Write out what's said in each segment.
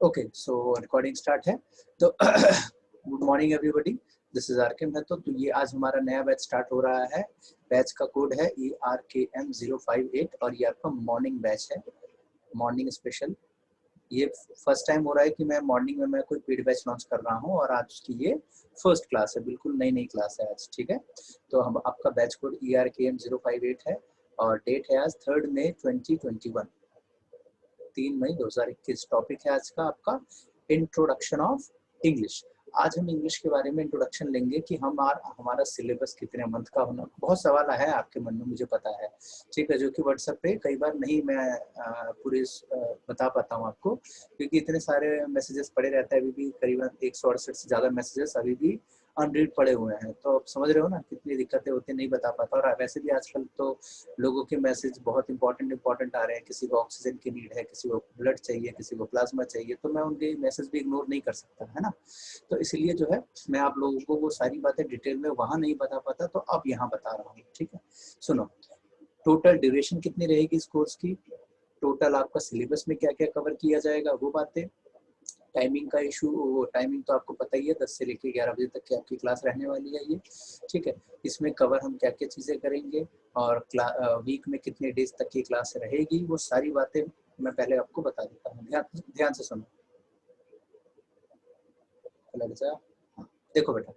Okay, सो recording start है। तो good morning everybody, this is RK Mahato. तो ये आज हमारा नया बैच स्टार्ट हो रहा है। बैच का कोड है ERKM058 और ये आपका मॉर्निंग बैच है, मॉर्निंग स्पेशल। ये फर्स्ट टाइम हो रहा है कि मैं मॉर्निंग में कोई पेड बैच लॉन्च कर रहा हूँ और आज की ये फर्स्ट क्लास है, बिल्कुल नई क्लास है आज। ठीक है, तो हम आपका बैच कोड ERKM058 है और डेट है आज 3 मई 2021, 3 मई 2021। टॉपिक है आज का आपका इंट्रोडक्शन ऑफ इंग्लिश। आज हम इंग्लिश के बारे में इंट्रोडक्शन लेंगे कि हमारा सिलेबस कितने मंथ का होना। बहुत सवाल आया है आपके मन में, मुझे पता है, ठीक है, जो कि व्हाट्सएप पे कई बार नहीं मैं पूरे बता पाता हूँ आपको, क्योंकि इतने सारे मैसेजेस पड़े रहते हैं। अभी भी करीबन 168 से ज़्यादा मैसेजेस अभी भी अनरीड पड़े हुए हैं। तो आप समझ रहे हो ना कितनी दिक्कतें होती है, नहीं बता पाता। और वैसे भी आजकल तो लोगों के मैसेज बहुत इंपॉर्टेंट आ रहे हैं। किसी को ऑक्सीजन की नीड है, किसी को ब्लड चाहिए, किसी को प्लाज्मा चाहिए, तो मैं उनके मैसेज भी इग्नोर नहीं कर सकता, है ना। तो इसलिए जो है मैं आप लोगों को वो सारी बातें डिटेल में वहाँ नहीं बता पाता, तो अब यहाँ बता रहा हूँ। ठीक है, सुनो। टोटल ड्यूरेशन कितनी रहेगी इस कोर्स की, टोटल आपका सिलेबस में क्या क्या कवर किया जाएगा, वो बातें। टाइमिंग का इशू, वो टाइमिंग तो आपको पता ही है, 10 से लेकर 11 बजे तक की आपकी क्लास रहने वाली है ये। ठीक है, इसमें कवर हम क्या क्या चीज़ें करेंगे और वीक में कितने डेज तक की क्लास रहेगी, वो सारी बातें मैं पहले आपको बता देता हूँ। ध्यान से सुनो। हाँ, देखो बेटा,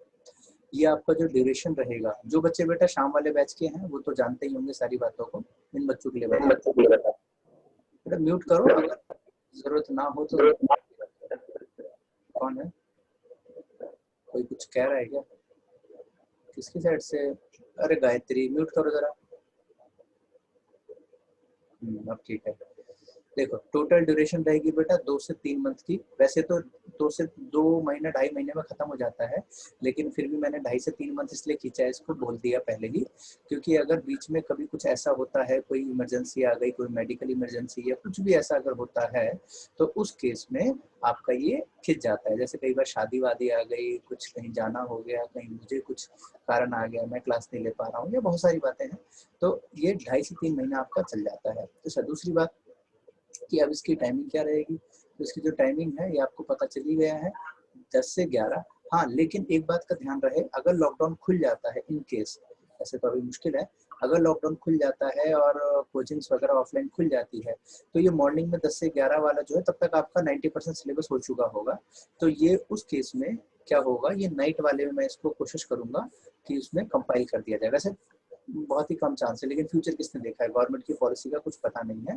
ये आपका जो ड्यूरेशन रहेगा, जो बच्चे बेटा शाम वाले बैच के हैं वो तो जानते ही होंगे सारी बातों को। इन बच्चों के लिए बेटा म्यूट करो, अगर जरूरत ना हो तो। कौन है, कोई कुछ कह रहा है क्या, किसकी साइड से? अरे गायत्री, म्यूट करो जरा। अब ठीक है। देखो, टोटल ड्यूरेशन रहेगी बेटा 2 से 3 मंथ की। वैसे तो 2 से 2 महीने 2.5 महीने में खत्म हो जाता है, लेकिन फिर भी मैंने 2.5 से 3 मंथ इसलिए खींचा है, इसको बोल दिया पहले ही, क्योंकि अगर बीच में कभी कुछ ऐसा होता है, कोई इमरजेंसी आ गई, कोई मेडिकल इमरजेंसी या कुछ भी ऐसा अगर होता है, तो उस केस में आपका ये खिंच जाता है। जैसे कई बार शादी वादी आ गई, कुछ कहीं जाना हो गया, कहीं मुझे कुछ कारण आ गया, मैं क्लास नहीं ले पा रहा हूँ, ये बहुत सारी बातें हैं, तो ये 2.5 से 3 महीना आपका चल जाता है। तो दूसरी बात कि अब इसकी टाइमिंग क्या रहेगी, तो इसकी जो टाइमिंग है ये आपको पता चल ही गया है, 10 से 11। हाँ, लेकिन एक बात का ध्यान रहे, अगर लॉकडाउन खुल जाता है, इन केस, ऐसे तो अभी मुश्किल है, अगर लॉकडाउन खुल जाता है और कोचिंग्स वगैरह ऑफलाइन खुल जाती है, तो ये मॉर्निंग में 10 से 11 वाला जो है, तब तक आपका 90% सिलेबस हो चुका होगा। तो ये उस केस में क्या होगा, ये नाइट वाले में मैं इसको कोशिश करूंगा कि उसमें कंपाइल कर दिया जाए। वैसे बहुत ही कम चांस है, लेकिन फ्यूचर किसने देखा है, गवर्नमेंट की पॉलिसी का कुछ पता नहीं है।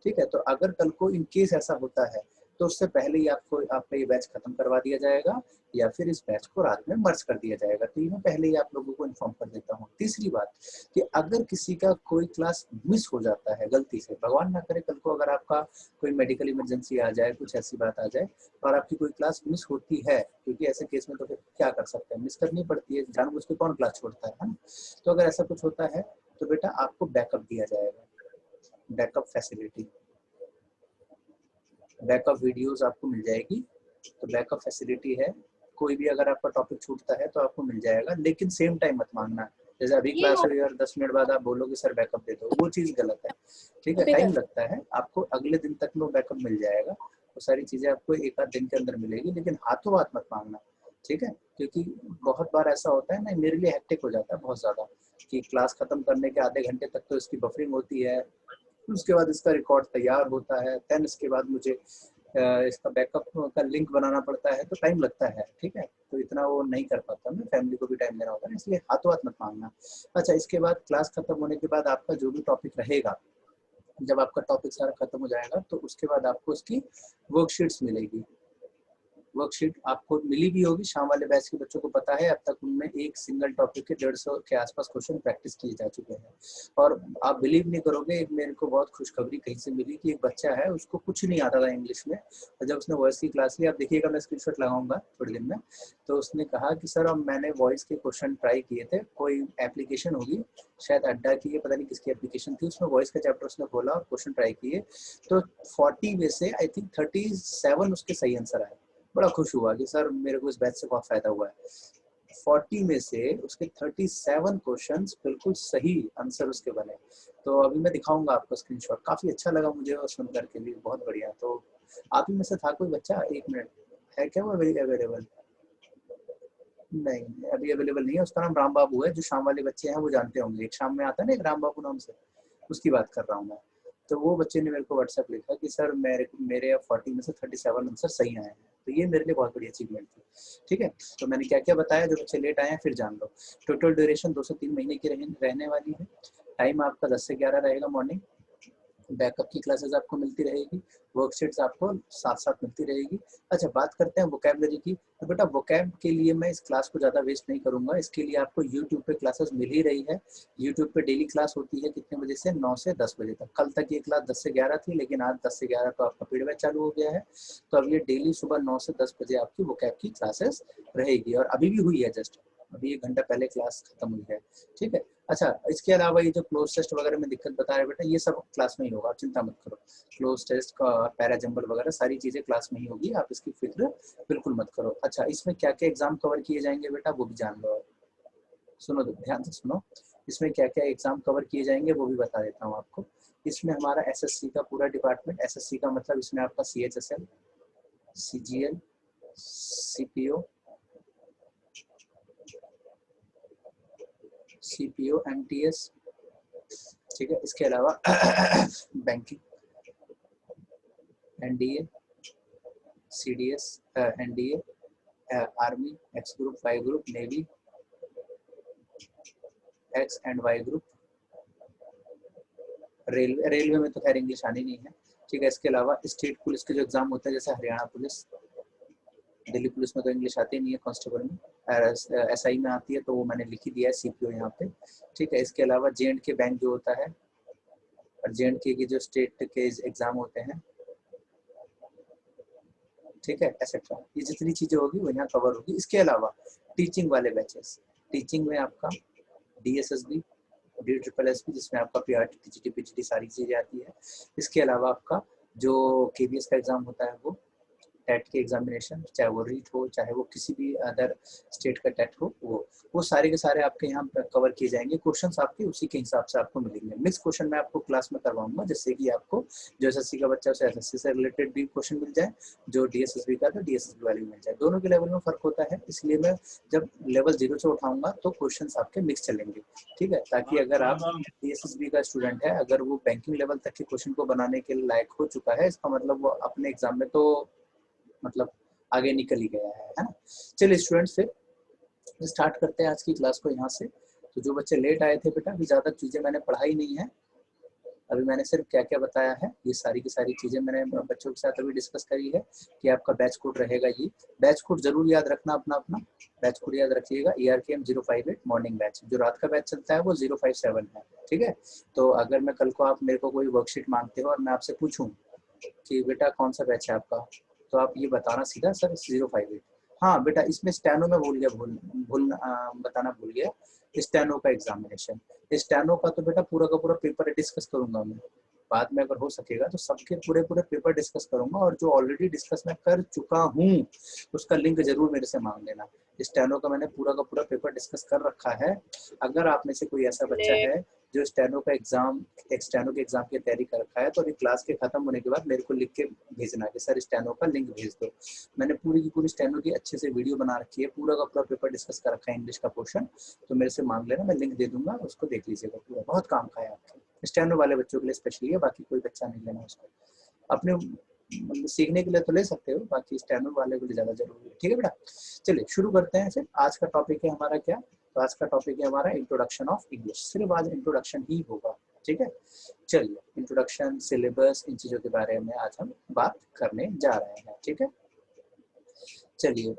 ठीक है, तो अगर कल को इन केस ऐसा होता है, तो उससे पहले ही आपका ये बैच खत्म करवा दिया जाएगा, या फिर इस बैच को रात में मर्ज कर दिया जाएगा। तो ये मैं पहले ही आप लोगों को इन्फॉर्म कर देता हूँ। तीसरी बात कि अगर किसी का कोई क्लास मिस हो जाता है गलती से, भगवान ना करे कल को अगर आपका कोई मेडिकल इमरजेंसी आ जाए, कुछ ऐसी बात आ जाए और आपकी कोई क्लास मिस होती है, क्योंकि ऐसे केस में तो फिर क्या कर सकते हैं, मिस करनी पड़ती है, जानबूझ के कौन क्लास छोड़ता है ना। तो अगर ऐसा कुछ होता है तो बेटा आपको बैकअप दिया जाएगा, बैकअप फैसिलिटी, बैकअप वीडियोस आपको मिल जाएगी। तो बैकअप फैसिलिटी है, कोई भी अगर आपका टॉपिक छूटता है तो आपको मिल जाएगा, लेकिन सेम टाइम मत मांगना। जैसे अभी क्लास हुई और 10 मिनट बाद आप बोलोगे सर बैकअप दे दो, वो चीज़ गलत है। ठीक है, टाइम लगता है, आपको अगले दिन तक में बैकअप मिल जाएगा। वो सारी चीज़ें आपको एक आध दिन के अंदर मिलेगी, लेकिन हाथों हाथ मत मांगना। ठीक है, क्योंकि बहुत बार ऐसा होता है ना, मेरे लिए हेक्टिक हो जाता है बहुत ज़्यादा, कि क्लास खत्म करने के आधे घंटे तक तो इसकी बफरिंग होती है, उसके बाद इसका रिकॉर्ड तैयार होता है, देन इसके बाद मुझे इसका बैकअप का लिंक बनाना पड़ता है, तो टाइम लगता है। ठीक है, तो इतना वो नहीं कर पाता मैं, फैमिली को भी टाइम देना होता है, इसलिए हाथों हाथ मत मांगना। अच्छा, इसके बाद क्लास खत्म होने के बाद आपका जो भी टॉपिक रहेगा, जब आपका टॉपिक सारा खत्म हो जाएगा, तो उसके बाद आपको उसकी वर्कशीट्स मिलेगी। वर्कशीट आपको मिली भी होगी, शाम वाले बैच के बच्चों को पता है, अब तक उनमें एक सिंगल टॉपिक के 150 के आसपास क्वेश्चन प्रैक्टिस किए जा चुके हैं। और आप बिलीव नहीं करोगे, एक मेरे को बहुत खुशखबरी कहीं से मिली कि एक बच्चा है, उसको कुछ नहीं आता था इंग्लिश में, और जब उसने वॉइस की क्लास ली, आप देखिएगा मैं स्क्रीनशॉट लगाऊंगा थोड़ी दिन में, तो उसने कहा कि सर अब मैंने वॉइस के क्वेश्चन ट्राई किए थे, कोई एप्लीकेशन होगी शायद अड्डा की, पता नहीं किसकी एप्लीकेशन थी, उसमें वॉइस का चैप्टर उसने खोला और क्वेश्चन ट्राई किए, तो 40 में से आई थिंक 37 उसके सही आंसर आए। बड़ा खुश हुआ कि सर मेरे को इस बैच से बहुत फायदा हुआ है। 40 में से उसके 37 क्वेश्चंस बिल्कुल सही आंसर उसके बने। तो अभी मैं दिखाऊंगा आपको स्क्रीनशॉट, काफी अच्छा लगा मुझे और सुन करके भी, बहुत बढ़िया। तो आप ही में से था कोई बच्चा? एक मिनट, है क्या वो अवेलेबल? नहीं अभी अवेलेबल नहीं है। उसका नाम राम बाबू है, जो शाम वाले बच्चे हैं वो जानते होंगे, एक शाम में आता है ना एक राम बाबू नाम से, उसकी बात कर रहा हूँ मैं। तो वो बच्चे ने मेरे को व्हाट्सएप लिखा कि सर मेरे 40 में से 37 आंसर सही आए हैं। तो ये मेरे लिए बहुत बड़ी अचीवमेंट थी। ठीक है, तो मैंने क्या क्या बताया, जो बच्चे लेट आए हैं फिर जान लो। टोटल ड्यूरेशन 2 से 3 महीने की रहने वाली है। टाइम आपका 10 से 11 रहेगा मॉर्निंग। बैकअप की क्लासेस आपको मिलती रहेगी, वर्कशीट्स आपको साथ साथ मिलती रहेगी। अच्छा, बात करते हैं वोकैबुलरी की। तो बेटा वोकैब के लिए मैं इस क्लास को ज़्यादा वेस्ट नहीं करूंगा, इसके लिए आपको यूट्यूब पे क्लासेस मिल ही रही है। यूट्यूब पे डेली क्लास होती है कितने बजे से? 9 से 10 बजे तक। कल तक ये क्लास 10 से 11 थी, लेकिन आज 10 से 11 तो आपका पेड बैच चालू हो गया है। तो अब ये डेली सुबह 9 से 10 बजे आपकी वोकैब की क्लासेस रहेगी, और अभी भी हुई है, जस्ट अभी 1 घंटा पहले क्लास खत्म हुई है। ठीक है। अच्छा, इसके अलावा ये जो क्लोज टेस्ट वगैरह में दिक्कत बता रहे बेटा, ये सब क्लास में ही होगा, आप चिंता मत करो। क्लोज टेस्ट का पैरा जंबल वगैरह सारी चीजें क्लास में ही होगी, आप इसकी फिक्र बिल्कुल मत करो। अच्छा, इसमें क्या क्या एग्जाम कवर किए जाएंगे बेटा, वो भी जान लो। सुनो, ध्यान से सुनो, इसमें क्या क्या एग्जाम कवर किए जाएंगे वो भी बता देता हूँ आपको। इसमें हमारा एसएससी का पूरा डिपार्टमेंट, एसएससी का मतलब इसमें आपका CHSL, CGL, CPO, CPO, MTS, ठीक है। इसके अलावा banking, NDA, CDS, NDA, army, X group, Y group, navy, X and Y group, railway में तो खैर इंग्लिश आनी नहीं है। ठीक है। इसके अलावा स्टेट पुलिस के जो एग्जाम होते हैं, जैसे हरियाणा पुलिस, दिल्ली पुलिस में तो इंग्लिश आती नहीं है, कांस्टेबल में, एसआई में आती है, तो वो मैंने लिखी दिया है सीपीओ यहाँ पे। ठीक है। इसके अलावा जेएंडके बैंक जो होता है, और जेएंडके की जो स्टेट के एग्जाम होते हैं, ठीक है, एक्सेट्रा, ये जितनी चीजें होगी वो यहाँ कवर होगी। इसके अलावा टीचिंग वाले बैचेस, टीचिंग में आपका DSSB, D triple S B, जिसमें आपका पीआरटी, टीजीटी, पीजीटी सारी चीजें आती है। इसके अलावा आपका जो केबीएस का एग्जाम होता है, वो टेट के एग्जामिनेशन, चाहे वो रीट हो, चाहे वो किसी भी अदर स्टेट का टेट हो, वो सारे के सारे आपके यहाँ कवर किए जाएंगे। क्वेश्चंस आपके उसी के हिसाब से आपको मिलेंगे। मिक्स क्वेश्चन मैं आपको क्लास में करवाऊंगा, जिससे कि आपको जो एसएससी का बच्चा है उसे एसएससी से रिलेटेड भी क्वेश्चन मिल जाए, जो डीएसएसबी का तो डीएसएसबी वाली मिल जाए। दोनों के लेवल में फर्क होता है, इसलिए मैं जब लेवल 0 से उठाऊंगा तो क्वेश्चन आपके मिक्स चलेंगे। ठीक है, ताकि अगर आप डीएसएसबी का स्टूडेंट है, अगर वो बैंकिंग लेवल तक के क्वेश्चन को बनाने के लायक हो चुका है, इसका मतलब वो अपने एग्जाम में तो मतलब आगे निकल ही गया है ना। चलिए स्टूडेंट्स, फिर स्टार्ट करते हैं आज की क्लास को यहाँ से। तो जो बच्चे लेट आए थे बेटा, अभी ज़्यादा चीज़ें मैंने पढ़ाई नहीं है, अभी मैंने सिर्फ क्या क्या बताया है, ये सारी की सारी चीज़ें मैंने बच्चों के साथ अभी डिस्कस करी है कि आपका बैच कोड रहेगा ये। बैच कोड जरूर याद रखना अपना अपना, बैच कोड याद रखिएगा, ERKM 058 मॉर्निंग बैच। जो रात का बैच चलता है वो 057 है। ठीक है। तो अगर मैं कल को आप मेरे को कोई वर्कशीट मांगते हो और मैं आपसे पूछूं कि बेटा कौन सा बैच है आपका, तो आप ये बताना सीधा सर 058। हाँ बेटा, इसमें स्टेनो में भूल गया, बताना भूल गया, स्टेनो का एग्जामिनेशन। स्टेनो का तो बेटा पूरा का पूरा पेपर डिस्कस करूंगा मैं बाद में, अगर हो सकेगा तो सबके पूरे पूरे पेपर डिस्कस करूंगा, और जो ऑलरेडी डिस्कस मैं कर चुका हूँ उसका लिंक जरूर मेरे से मांग लेना। स्टेनो का मैंने पूरा का पूरा पेपर डिस्कस कर रखा है। अगर आप में से कोई ऐसा बच्चा है जो स्टेनो का एग्जाम, स्टेनो के एग्जाम की तैयारी कर रखा है, तो अभी क्लास के खत्म होने के बाद मेरे को लिख के भेजना कि सर स्टेनो का लिंक भेज दो। मैंने पूरी की पूरी स्टेनो की अच्छे से वीडियो बना रखी है, पूरा का पूरा पेपर डिस्कस कर रखा है, इंग्लिश का पोर्शन। तो मेरे से मांग लेना, मैं लिंक दे दूंगा, उसको देख लीजिएगा, पूरा बहुत काम का है आपके स्टेनो वाले बच्चों के लिए स्पेशली है, बाकी कोई बच्चा नहीं लेना उसको। अपने सीखने के लिए तो ले सकते हो, बाकी स्टेनो वाले के लिए ज्यादा जरूरी है। ठीक है बेटा, चलिए शुरू करते हैं। फिर आज का टॉपिक है हमारा क्या, तो आज का टॉपिक है हमारा इंट्रोडक्शन ऑफ इंग्लिश। सिर्फ आज इंट्रोडक्शन ही होगा। ठीक है, चलिए इंट्रोडक्शन, सिलेबस, इन चीजों के बारे में आज हम बात करने जा रहे हैं। ठीक है, चलिए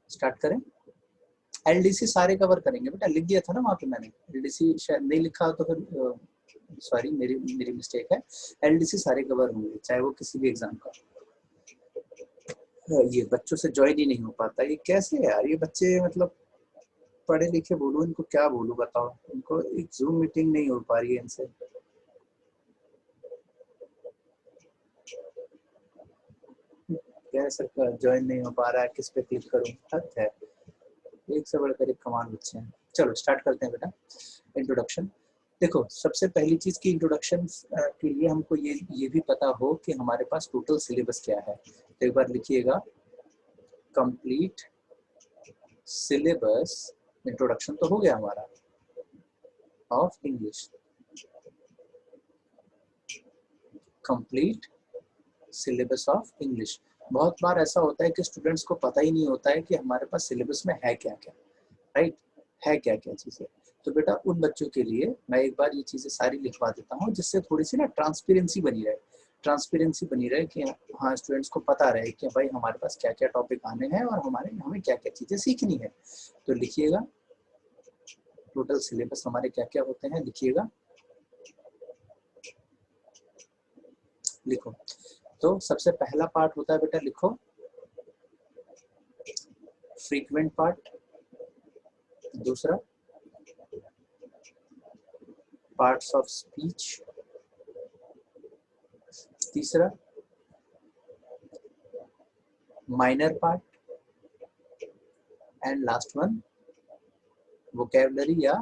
स्टार्ट करें। एलडीसी सारे कवर करेंगे बेटा, लिख दिया था ना वहाँ पे मैंने, एलडीसी शायद नहीं लिखा हो तो फिर सॉरी, मेरी मिस्टेक है। एलडीसी सारे कवर होंगे, चाहे वो किसी भी एग्जाम का। ये बच्चों से ज्वाइन ही नहीं हो पाता, ये कैसे है यार, ये बच्चे मतलब पढ़े लिखे, बोलूं इनको क्या बोलूं बताओ, इनको एक जूम मीटिंग नहीं हो पा रही है इनसे। कैसे ज्वाइन नहीं हो पा रहा है, किस पे क्लिक करूं, हद है। एक से बढ़कर एक कमाल बच्चे हैं। चलो स्टार्ट करते हैं बेटा। इंट्रोडक्शन। देखो सबसे पहली चीज की इंट्रोडक्शन के लिए हमको ये भी पता हो कि हमारे पास टोटल सिलेबस क्या है। तो एक बार लिखिएगा कंप्लीट सिलेबस। इंट्रोडक्शन तो हो गया हमारा of English. Complete syllabus of English. बहुत बार ऐसा होता है कि स्टूडेंट्स को पता ही नहीं होता है कि हमारे पास सिलेबस में है क्या क्या, राइट, है क्या क्या चीजें। तो बेटा उन बच्चों के लिए मैं एक बार ये चीजें सारी लिखवा देता हूँ, जिससे थोड़ी सी ना ट्रांसपेरेंसी बनी रहे। ट्रांसपेरेंसी बनी रहे कि हाँ स्टूडेंट्स को पता रहे कि भाई हमारे पास क्या क्या टॉपिक आने हैं और हमें क्या क्या चीजें सीखनी है। तो लिखिएगा टोटल सिलेबस हमारे क्या क्या होते हैं, लिखिएगा, लिखो। तो सबसे पहला पार्ट होता है बेटा, लिखो फ्रीक्वेंट पार्ट। दूसरा पार्ट्स ऑफ स्पीच। तीसरा minor part. And last one vocabulary या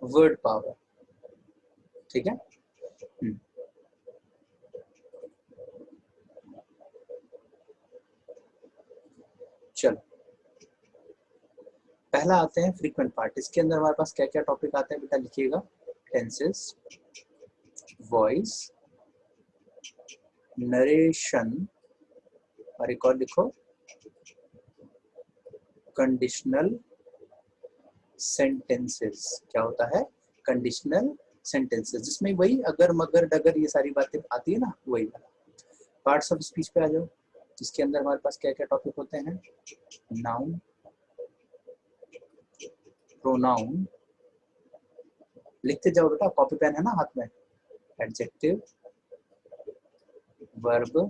वर्ड पावर। ठीक है। चलो पहला आते हैं फ्रीक्वेंट पार्ट। इसके अंदर हमारे पास क्या क्या टॉपिक आते हैं बेटा, लिखिएगा टेंसेस, वॉइस, नरेशन, और एक और लिखो कंडीशनल सेंटेंसेस। क्या होता है कंडीशनल सेंटेंसेस, जिसमें वही अगर मगर डगर ये सारी बातें आती है ना, वही वाला। पार्ट्स ऑफ स्पीच पे आ जाओ। इसके अंदर हमारे पास क्या क्या टॉपिक होते हैं, नाउन, प्रोनाउन, लिखते जाओ बेटा, कॉपी पेन है ना हाथ में, एडजेक्टिव, वर्ब,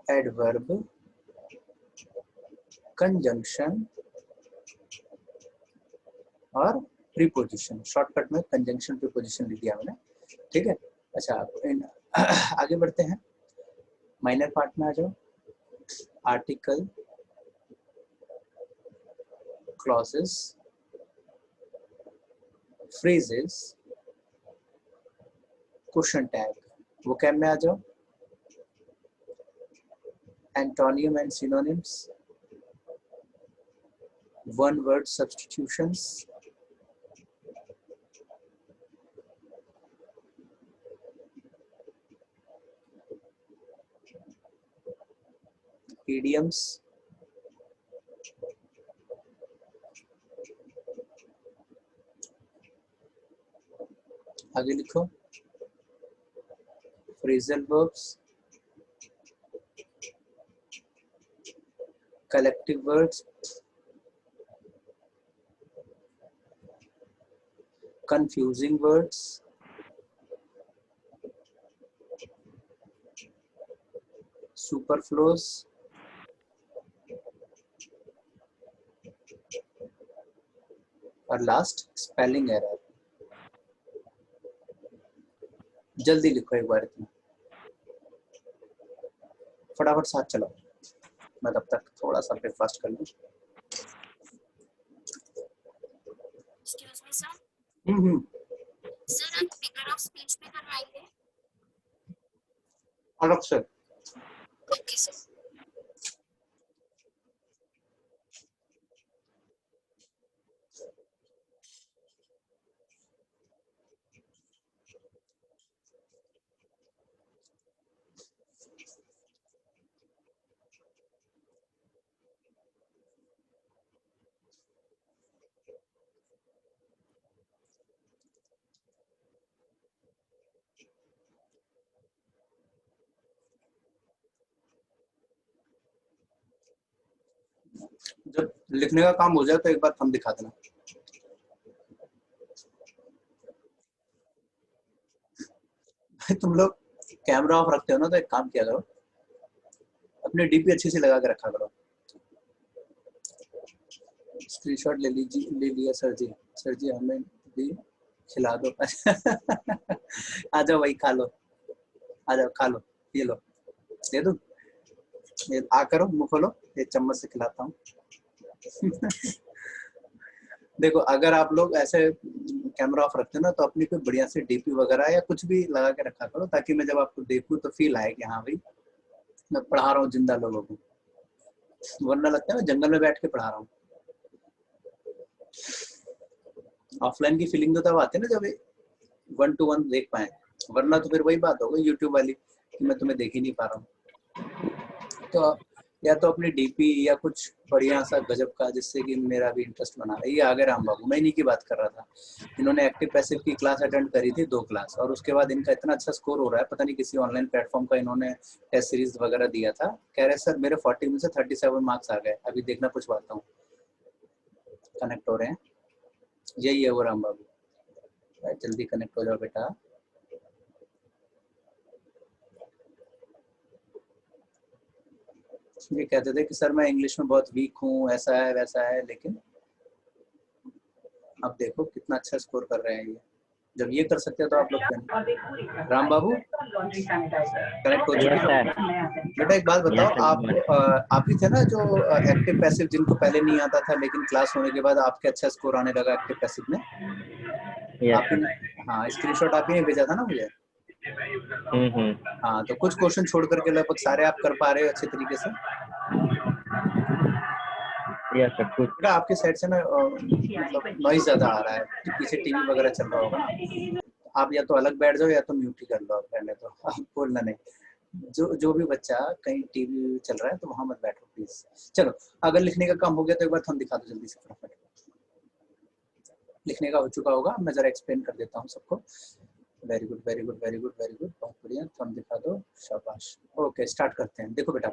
एडवर्ब, कंजंक्शन और प्रीपोजिशन। शॉर्टकट में कंजंक्शन प्रीपोजिशन लिख दिया मैंने, ठीक है। अच्छा आगे बढ़ते हैं, माइनर पार्ट में आ जाओ। Article, clauses, phrases, question tag. Vocab में आ जाओ, antonym and synonyms, one word substitutions, idioms, आगे लिखो phrasal verbs, collective words, confusing words, superfluous, और लास्ट स्पेलिंग एरर। जल्दी लिखो एक बार, इतना फटाफट साथ चलाओ, मैं तब तक थोड़ा सा ब्रेकफास्ट कर लूं। सर आप फिगर ऑफ स्पीच पे करवाएंगे? अलग से। Okay sir. जब लिखने का काम हो जाए तो एक बार थंब दिखा देना। तुम लोग कैमरा ऑफ रखते हो ना, तो एक काम किया करो, अपने डीपी अच्छी से लगा के रखा करो। स्क्रीनशॉट ले लीजिए, ले लिया सर जी। सर जी हमें भी खिला दो। आ जाओ भाई, खा लो, आ जाओ खा लो, ये लो, दे दो। ये आ करो, मुंह खोलो, ये चम्मच से खिलाता हूँ। देखो अगर आप लोग ऐसे कैमरा ऑफ रखते हो ना, तो अपनी कोई बढ़िया सी डीपी वगैरह या कुछ भी लगा के रखा करो, ताकि मैं जब आपको देखूं तो फील आए कि हाँ भाई मैं पढ़ा रहा हूँ जिंदा लोगों को, वरना लगता है मैं जंगल में बैठ के पढ़ा रहा हूँ। ऑफलाइन की फीलिंग तो तब आती है ना जब 1 to 1 देख पाए, वरना तो फिर वही बात होगी यूट्यूब वाली कि मैं तुम्हें देख ही नहीं पा रहा हूँ। तो या तो अपनी डीपी या कुछ बढ़िया सा गजब का, जिससे कि मेरा भी इंटरेस्ट बना रहा है। ये आ गए राम बाबू, मैं इन्हीं की बात कर रहा था। इन्होंने एक्टिव पैसिव की क्लास अटेंड करी थी, 2 क्लास, और उसके बाद इनका इतना अच्छा स्कोर हो रहा है, पता नहीं किसी ऑनलाइन प्लेटफॉर्म का इन्होंने टेस्ट सीरीज वगैरह दिया था। कह रहे सर मेरे 40 में से 37 मार्क्स आ गए, अभी देखना पूछवाता हूँ। कनेक्ट हो रहे हैं, यही है वो राम बाबू, जल्दी कनेक्ट हो जाओ बेटा। ये कहते थे कि सर मैं इंग्लिश में बहुत वीक हूँ, ऐसा है वैसा है, लेकिन अब देखो कितना अच्छा स्कोर कर रहे हैं ये। जब ये कर सकते हैं तो आप लोग क्या। राम बाबू कनेक्ट हो चुके हैं बेटा। एक बात बताओ, आप ही थे ना जो एक्टिव पैसिव जिनको पहले नहीं आता था, लेकिन क्लास होने के बाद आपके अच्छा स्कोर आने लगा एक्टिव पैसिव में? आप ही, हाँ स्क्रीनशॉट आप ही ने भेजा था ना मुझे। हाँ तो कुछ क्वेश्चन छोड़ करके लगभग सारे आप कर पा रहे हो अच्छे तरीके से। बेटा आपके साइड से ना मतलब नॉइज ज्यादा आ रहा है, पीछे टीवी वगैरह चल रहा होगा ना, आप या तो अलग बैठ जाओ या तो म्यूट ही कर लो, आप पहले तो आप बोलना नहीं। जो भी बच्चा कहीं टीवी चल रहा है तो वहां मत बैठो प्लीज। चलो अगर लिखने का काम हो गया तो एक बार थम दिखा दो जल्दी से फटाफट। लिखने का हो चुका होगा, मैं जरा एक्सप्लेन कर देता हूँ सबको। Very good very good very good very good, बहुत बढ़िया, थम दिखा दो, शाबाश। ओके स्टार्ट करते हैं। देखो बेटा,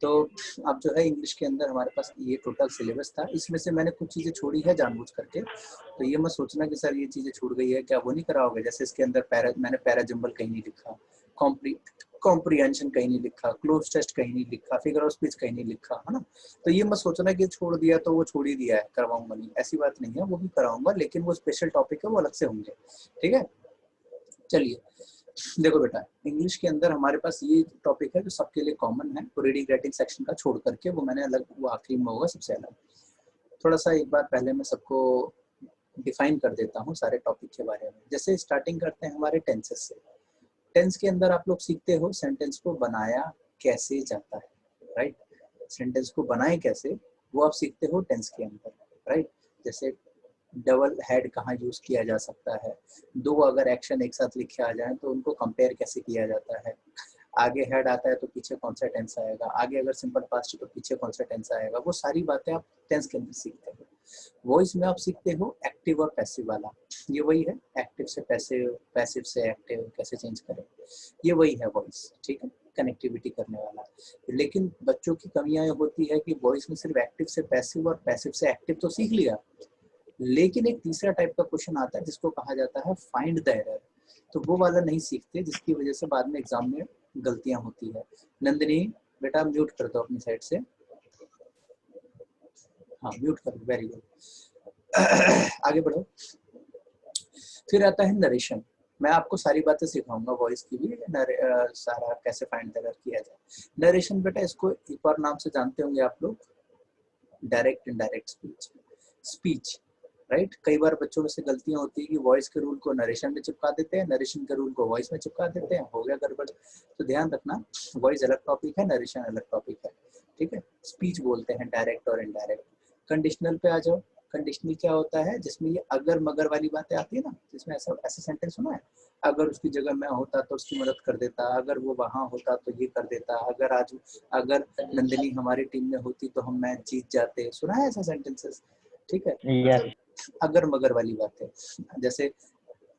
तो अब जो है इंग्लिश के अंदर हमारे पास ये टोटल सिलेबस था, इसमें से मैंने कुछ चीज़ें छोड़ी है जानबूझ करके। तो ये मत सोचना कि सर ये चीज़ें छूट गई है, क्या वो नहीं कराओगे। जैसे इसके अंदर मैंने पैराजम्बल कहीं नहीं लिखा, कॉम्प्रीहेंशन कहीं नहीं लिखा, क्लोज टेस्ट कहीं नहीं लिखा, फिगर ऑफ स्पीच कहीं नहीं लिखा, है ना। तो ये मत सोचना कि छोड़ दिया तो वो छोड़ ही दिया है, करवाऊंगा नहीं, ऐसी बात नहीं है, वो भी कराऊंगा, लेकिन वो स्पेशल टॉपिक है, वो अलग से होंगे, ठीक है। चलिए देखो बेटा, इंग्लिश के अंदर हमारे पास ये टॉपिक है जो सबके लिए कॉमन है, तो रीडिंग राइटिंग सेक्शन का छोड़ करके वो मैंने अलग, वो आखिरी में होगा सबसे अलग। थोड़ा सा एक बार पहले मैं सबको डिफाइन कर देता हूँ सारे टॉपिक के बारे में। जैसे स्टार्टिंग करते हैं हमारे टेंसेस से। टेंस के अंदर आप लोग सीखते हो सेंटेंस को बनाया कैसे जाता है, राइट। सेंटेंस को बनाए कैसे वो आप सीखते हो टेंस के अंदर, राइट। जैसे डबल हेड कहाँ यूज किया जा सकता है, दो अगर एक्शन एक साथ लिखे आ जाए तो उनको कंपेयर कैसे किया जाता है, आगे हेड आता है तो पीछे कौन सा टेंस आएगा, आगे अगर सिंपल पास्ट है तो पीछे कौन सा टेंस आएगा, वो सारी बातें आप टेंस के अंदर सीखते हो। वॉइस में आप सीखते हो एक्टिव और पैसिव वाला, ये वही है, एक्टिव से पैसिव, पैसिव से एक्टिव कैसे चेंज करें, ये वही है वॉइस, ठीक है, कनेक्टिविटी करने वाला। लेकिन बच्चों की कमियां होती है कि वॉइस में सिर्फ एक्टिव से पैसिव और पैसिव से एक्टिव तो सीख लिया, लेकिन एक तीसरा टाइप का क्वेश्चन आता है जिसको कहा जाता है फाइंड द एरर, तो वो वाला नहीं सीखते, जिसकी वजह से बाद में एग्जाम में गलतियां होती है। नंदिनी बेटा म्यूट कर दो अपनी साइड से, हाँ म्यूट कर दो, वेरी गुड। आगे बढ़ो। फिर आता है नरेशन। मैं आपको सारी बातें सिखाऊंगा वॉइस की भी, सारा कैसे फाइंड द एरर किया जाए। नरेशन बेटा इसको एक और नाम से जानते होंगे आप लोग, direct indirect speech, speech, right. कई बार बच्चों में से गलतियां होती है कि वॉइस के रूल को नरेशन में चिपका देते हैं, नरेशन के रूल को वॉइस में चिपका देते हैं, हो गया गड़बड़। तो ध्यान रखना, वॉइस अलग टॉपिक है, नरेशन अलग टॉपिक है, ठीक है। स्पीच बोलते हैं डायरेक्ट और इनडायरेक्ट। कंडीशनल पे आ जाओ। कंडीशनल क्या होता है, जिसमें ये अगर मगर वाली बातें आती है ना, जिसमें ऐसा ऐसा सेंटेंस सुना है, अगर उसकी जगह मैं होता तो उसकी मदद कर देता, अगर वो वहां होता तो ये कर देता, अगर नंदिनी हमारी टीम में होती तो हम मैच जीत जाते, सुना है ऐसा सेंटेंसेस, ठीक है। yes. अगर मगर वाली बात है, जैसे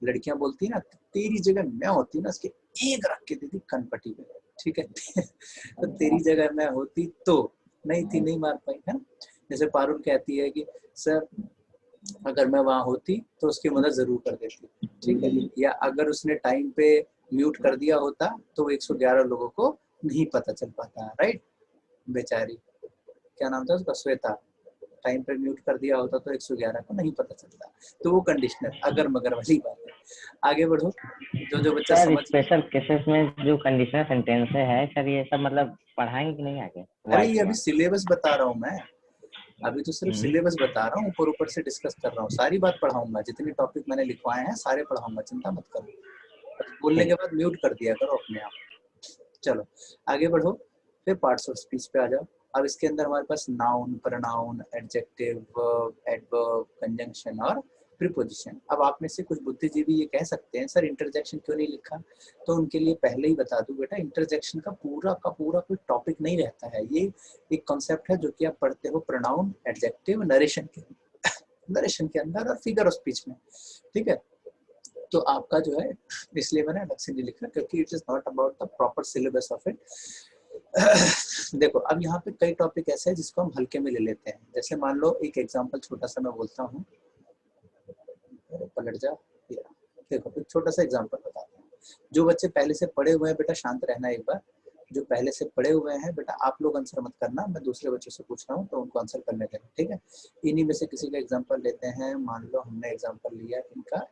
लड़कियां बोलती है ना, तेरी जगह मैं होती ना उसके एक रख के देती कनपटी पे, ठीक है। तो तेरी जगह मैं होती तो नहीं थी, नहीं मार पाई, है ना। जैसे पारुल कहती है कि सर अगर मैं वहां होती तो उसकी मदद जरूर कर देती, ठीक है। या अगर उसने टाइम पे म्यूट कर दिया होता तो 111 लोगों को नहीं पता चल पाता, राइट। बेचारी क्या नाम था उसका, श्वेता, टाइम पे म्यूट कर दिया होता तो 111 को नहीं पता चलता। तो वो कंडीशनल अगर मगर वाली बात है। आगे बढ़ो, जो जो बच्चा सर समझ। स्पेशल केसेस में जो कंडीशनल सेंटेंस है सर, ये सब मतलब पढ़ाएंगे कि नहीं आगे? अरे ये अभी सिलेबस बता रहा हूँ मैं, अभी तो सिर्फ हम्म। सिलेबस बता रहा हूँ, ऊपर ऊपर से डिस्कस कर रहा हूँ। सारी बात पढ़ाऊंगा, जितने टॉपिक मैंने लिखवाए हैं सारे पढ़ाऊंगा, चिंता मत करो। बस बोलने के बाद म्यूट कर दिया करो अपने आप। चलो आगे बढ़ो, फिर पार्ट्स ऑफ स्पीच पे आ जाओ। अब इसके अंदर हमारे पास noun, pronoun, adjective, verb, adverb, conjunction और प्रीपोजिशन। अब आप में से कुछ बुद्धिजीवी ये कह सकते हैं सर इंटरजेक्शन क्यों नहीं लिखा, तो उनके लिए पहले ही बता दूं बेटा, इंटरजेक्शन का पूरा कोई टॉपिक नहीं रहता है। ये एक कॉन्सेप्ट है जो कि आप पढ़ते हो प्रोनाउन, एडजेक्टिव, नरेशन के अंदर और फिगर ऑफ स्पीच में, ठीक है। तो आपका जो है, इसलिए मैंने अलग से नहीं लिखा क्योंकि it is not about the proper syllabus of it. देखो अब यहाँ पे कई टॉपिक ऐसे हैं जिसको हम हल्के में ले लेते हैं। जैसे मान लो एक एग्जांपल छोटा सा मैं बोलता हूँ, पलट जा। देखो एक छोटा सा एग्जांपल बताता हूँ। जो बच्चे पहले से पढ़े हुए हैं बेटा शांत रहना एक बार। जो पहले से पढ़े हुए हैं बेटा आप लोग आंसर मत करना, मैं दूसरे बच्चों से पूछ रहा हूँ तो उनको आंसर करने देना, ठीक है। इन्हीं में से किसी का एग्जांपल लेते हैं। मान लो हमने एग्जांपल लिया इनका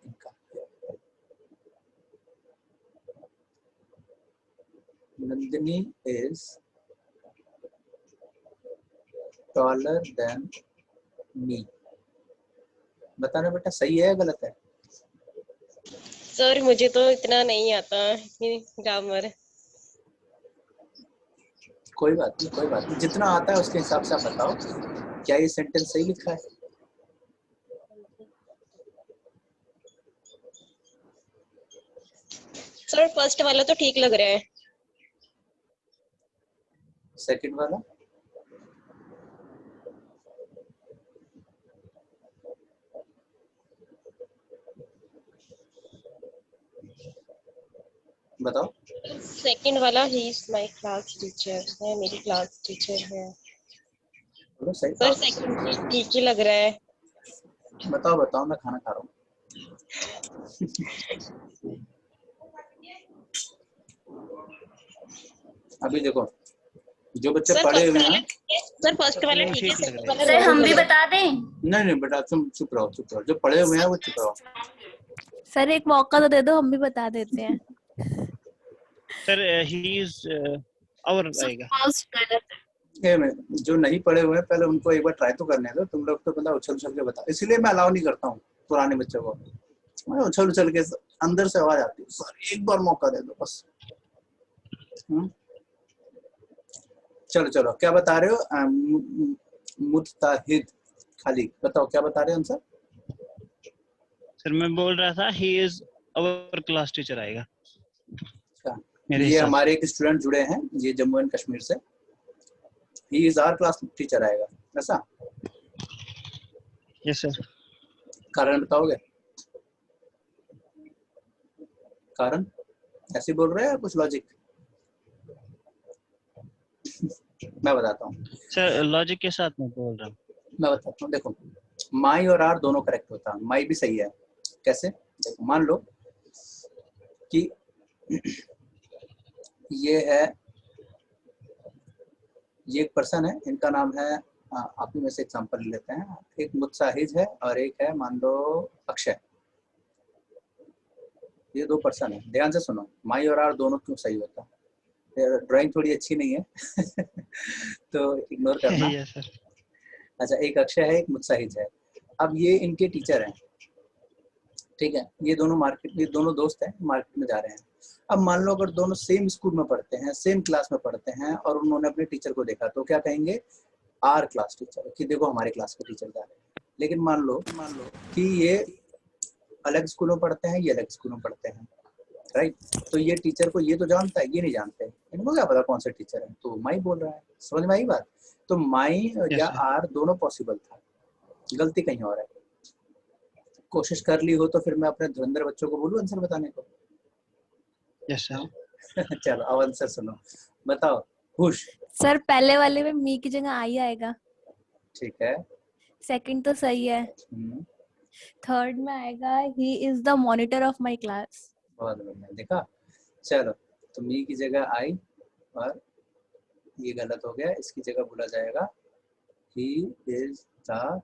Nandini is taller than me। बताना बेटा सही है या गलत है? सर मुझे तो इतना नहीं आता ग्रामर। कोई बात नहीं, जितना आता है उसके हिसाब से आप बताओ, क्या ये सेंटेंस सही लिखा है? सर फर्स्ट वाला तो ठीक लग रहा है। सेकंड वाला? बताओ। सेकंड वाला he is my class teacher है, मेरी क्लास टीचर है। बोलो सही। सर सेकंड ठीक ही लग रहा है। बताओ मैं खाना खा रहा हूँ। अभी देखो जो बच्चे पढ़े हुए हैं। सर फर्स्ट वाला ठीक है, सेकंड वाला सर हम भी बता दें? नहीं बेटा तुम चुप रहो, जो पढ़े हुए हैं वो चुप रहो। सर एक मौका तो दे दो, हम भी बता देते हैं। सर ही इज और आएगा। जो नहीं पढ़े हुए हैं पहले उनको एक बार ट्राई तो करने दो। तुम लोग तो बंदा उछल के बता, इसलिए मैं अलाउ नहीं करता हूँ पुराने बच्चों को। मैं उछल के अंदर से आवाज आती है, सर एक बार मौका दे दो बस। चलो क्या बता रहे हो? मुत्ताहिद, खाली बताओ क्या बता रहे हो आंसर? सर मैं बोल रहा था he is our class teacher आएगा। ये हमारे एक स्टूडेंट जुड़े हैं, ये जम्मू एंड कश्मीर से। He is our class teacher आएगा, ऐसा? Yes sir. कारण बताओगे? कारण ऐसे बोल रहे हैं कुछ लॉजिक? मैं बताता हूँ सर, लॉजिक के साथ मैं बोल रहा हूँ। मैं बताता हूँ। देखो माई और आर दोनों करेक्ट होता है, माई भी सही है। कैसे? देखो मान लो कि ये है, ये एक पर्सन है, इनका नाम है, आप ही में से एग्जांपल लेते हैं। एक मुत्साहिज है और एक है मान लो अक्षय। ये दो पर्सन है, ध्यान से सुनो। माई और आर दोनों क्यों सही होता है? ड्राइंग थोड़ी अच्छी नहीं है तो इग्नोर करना। yes, अच्छा एक अक्षय है, एक मुत्साहिज है। अब ये इनके टीचर हैं, ठीक है। ये दोनों दोस्त हैं, मार्केट में जा रहे हैं। अब मान लो अगर दोनों सेम स्कूल में पढ़ते हैं, सेम क्लास में पढ़ते हैं और उन्होंने अपने टीचर को देखा तो क्या कहेंगे? आर क्लास टीचर, कि देखो हमारे क्लास के टीचर जा रहे हैं। लेकिन मान लो कि ये अलग स्कूल में पढ़ते हैं, ये अलग स्कूल में पढ़ते हैं, राइट। तो ये टीचर को ये तो जानता है, ये नहीं जानते, इनको क्या पता कौन सा टीचर है, तो माई बोल रहा है। समझ में आई बात? तो माई या आर दोनों पॉसिबल था, गलती कहीं और है। कोशिश कर ली हो तो फिर मैं अपने धुरंधर बच्चों को बोलूं आंसर बताने को? Yes sir. चलो अब आंसर सुनो, बताओ। खुश सर पहले वाले में मी की जगह आई आएगा। ठीक है। सेकंड तो सही है। थर्ड में आएगा he is the monitor of my class. बहुत बढ़िया, देखा। चलो तो मी की जगह आई और ये गलत हो गया, इसकी जगह बोला जाएगा he is the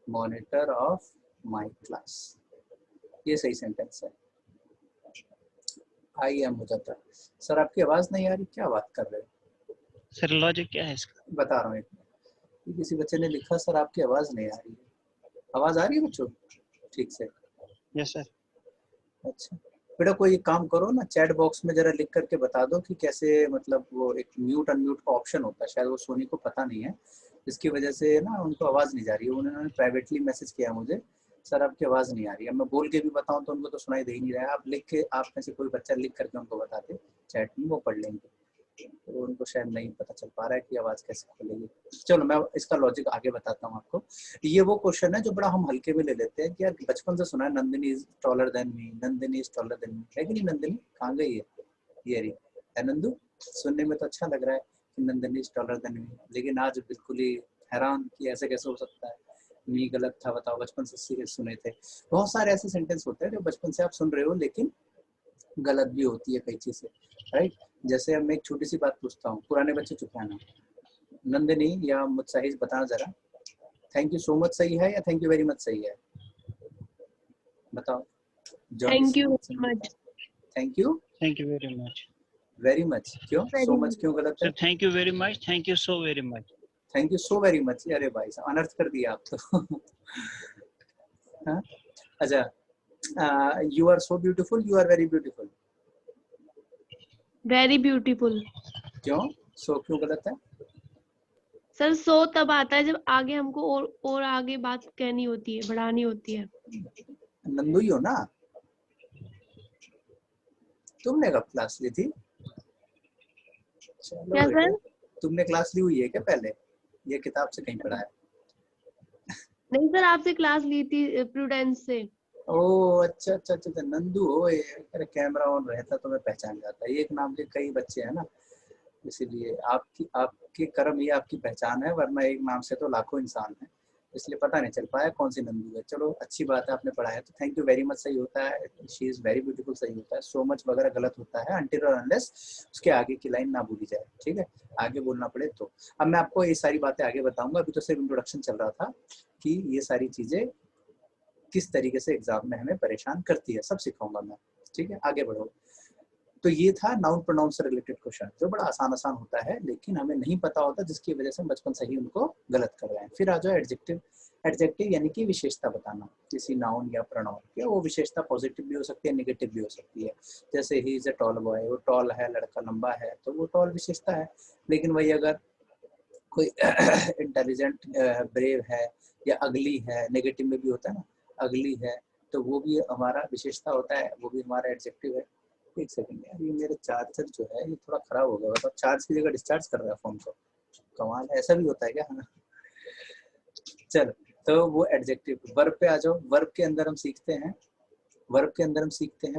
monitor of my class. ये सही सेंटेंस है। आई एम हो जाता है। सर आपकी आवाज नहीं आ रही, क्या बात कर रहे हो? सर लॉजिक क्या है इसका? बता रहा हूँ एक मिनट। किसी बच्चे ने लिखा सर आपकी आवाज नहीं आ रही है। आवाज आ रही है बच्चों ठीक से? Yes sir. अच्छा बेटा कोई काम करो ना, चैट बॉक्स में जरा लिख करके बता दो कि कैसे, मतलब वो एक म्यूट अनम्यूट का ऑप्शन होता है, शायद वो सोनी को पता नहीं है, इसकी वजह से ना उनको आवाज़ नहीं जा रही है। उन्होंने प्राइवेटली मैसेज किया मुझे, सर आपकी आवाज़ नहीं आ रही है। मैं बोल के भी बताऊं तो उनको तो सुनाई दे ही नहीं रहा है। आप लिख के, आप में से कोई बच्चा लिख करके उनको बताते चैट में, वो पढ़ लेंगे। तो उनको शायद नहीं पता चल पा रहा है कि आवाज़ कैसे खुलेगी। चलो मैं इसका लॉजिक आगे बताता हूँ आपको। ये वो क्वेश्चन है जो बड़ा हम हल्के में ले लेते हैं कि यार बचपन से सुना है Nandini is taller than me, Nandini is taller than me, है कि नहीं? नंदिनी कहाँ गई है? ये रही है नंदू। सुनने में तो अच्छा लग रहा है कि Nandini is taller than me, लेकिन आज बिल्कुल ही हैरान कि ऐसे कैसे हो सकता है। मी गलत था, बताओ, बचपन से सीरियस सुने थे। बहुत सारे ऐसे सेंटेंस होते हैं जो बचपन से आप सुन रहे हो लेकिन गलत भी होती है कई चीजें, राइट? जैसे अब मैं एक छोटी सी बात पूछता हूँ, पुराने बच्चे चुप रहना। नंदिनी या मुत्साहिज बताना जरा, थैंक यू सो मच सही है या थैंक यू वेरी मच सही है? बताओ। Thank you very much. Thank you very much. Very much क्यों? सो मच क्यों गलत है? Sir thank you very much, thank you so very much. Thank you so very much, अरे भाई साहब अनर्थ कर दिया आप तो। हाँ? अच्छा, you are so beautiful, you are very beautiful, very beautiful. क्यों? सो क्यों गलत है? सर सो तब आता है जब आगे हमको और आगे बात कहनी होती है, बढ़ानी होती है। नंदू ही हो ना? तुमने कब क्लास ली थी? चलो क्या बेटे, सर? तुमने क्लास ली हुई है क्या पहले? ये किताब से कहीं पढ़ा है? नहीं सर, आपसे क्लास ली थी प्रूडेंस से। ओह अच्छा अच्छा अच्छा अच्छा, नंदू हो ये। अरे कैमरा ऑन रहता तो मैं पहचान जाता। ये एक नाम के कई बच्चे हैं ना, इसीलिए आपके कर्म ही आपकी पहचान है, वरना एक नाम से तो लाखों इंसान हैं, इसलिए पता नहीं चल पाया कौन सी नंदू है। चलो अच्छी बात है, आपने पढ़ा है। तो थैंक यू वेरी मच सही होता है, शी इज वेरी ब्यूटीफुल सही होता है, सो मच वगैरह गलत होता है अनटिल और अनलेस उसके आगे की लाइन ना भूली जाए, ठीक है? आगे बोलना पड़े तो। अब मैं आपको ये सारी बातें आगे बताऊंगा, अभी तो सिर्फ इंट्रोडक्शन चल रहा था कि ये सारी चीजें किस तरीके से एग्जाम में हमें परेशान करती है, सब सिखाऊंगा मैं, ठीक है? आगे बढ़ो। तो ये था नाउन प्रोनाउन से रिलेटेड क्वेश्चन, जो बड़ा आसान होता है लेकिन हमें नहीं पता होता, जिसकी वजह से हम बचपन से ही उनको गलत कर रहे हैं। फिर आ जाओ एडजेक्टिव। एडजेक्टिव यानी कि विशेषता बताना किसी नाउन या प्रोनाउन की। वो विशेषता पॉजिटिव भी हो सकती है, नेगेटिव भी हो सकती है। जैसे he is a tall boy, वो टॉल है, लड़का लंबा है, तो वो टॉल विशेषता है। लेकिन वही अगर कोई इंटेलिजेंट ब्रेव है या अगली है, नेगेटिव में भी होता है ना, अगली है, तो वो भी हमारा विशेषता होता है, वो भी हमारा एडजेक्टिव है। एक सेकंड यार, ये मेरा चार्जर जो है ये थोड़ा खराब हो गया, मतलब चार्ज की जगह डिस्चार्ज कर रहा है फोन को, कमाल है, ऐसा भी होता है क्या? हाँ चलो, तो वो एडजेक्टिव। वर्ब पे आ जाओ। वर्ब के अंदर हम सीखते हैं,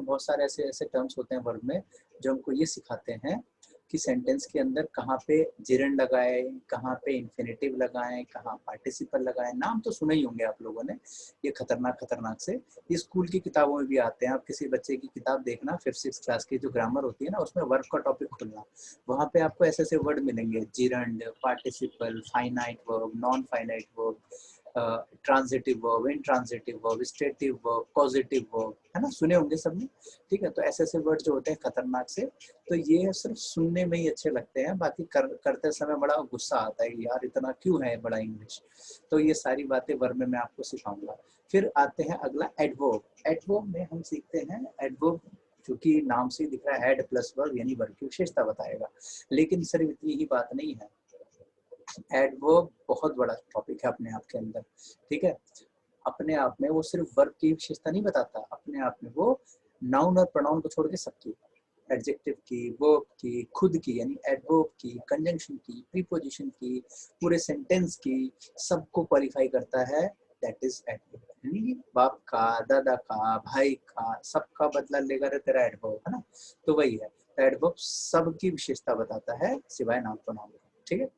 बहुत सारे ऐसे ऐसे टर्म्स होते हैं वर्ब में जो हमको ये सिखाते हैं कि सेंटेंस के अंदर कहाँ पे जिरंड लगाए, कहाँ पे इन्फिनेटिव लगाएं, कहाँ पार्टिसिपल लगाएं। नाम तो सुने ही होंगे आप लोगों ने, ये खतरनाक से। ये स्कूल की किताबों में भी आते हैं। आप किसी बच्चे की किताब देखना 5th-6th क्लास की, जो ग्रामर होती है ना, उसमें वर्ब का टॉपिक खुलना, वहाँ पे आपको ऐसे ऐसे वर्ड मिलेंगे, gerund, participle, finite verb, non finite verb, transitive verb, intransitive verb, stative verb, positive verb, है ना? सुने होंगे सबने, ठीक है? तो ऐसे ऐसे वर्ड जो होते हैं खतरनाक से, तो ये सिर्फ सुनने में ही अच्छे लगते हैं, बाकी करते समय बड़ा गुस्सा आता है कि यार इतना क्यों है बड़ा इंग्लिश। तो ये सारी बातें वर्ब में मैं आपको सिखाऊंगा। फिर आते हैं अगला एडवर्ब। एडवर्ब में हम सीखते हैं, एडवर्ब क्योंकि नाम से दिख रहा है एड प्लस वर्ब यानी वर्ब की विशेषता बताएगा, लेकिन सिर्फ इतनी ही बात नहीं है। एडवर्ब बहुत बड़ा टॉपिक है अपने आप के अंदर, ठीक है? अपने आप में वो सिर्फ वर्ब की विशेषता नहीं बताता, अपने आप में वो नाउन और प्रोनाउन को छोड़ के सबकी, एडजेक्टिव की, वर्ब की, खुद की यानी एडवर्ब की, कंजंक्शन की, प्रीपोजिशन की, पूरे सेंटेंस की, सबको क्वालिफाई करता है। That is adverb. यानी बाप का, दादा का, भाई का, सबका बदला लेगा रे तेरा एडवर्ब, है ना? तो वही है, एडवर्ब सबकी विशेषता बताता है सिवाय नाउन प्रोनाउन, ठीक है?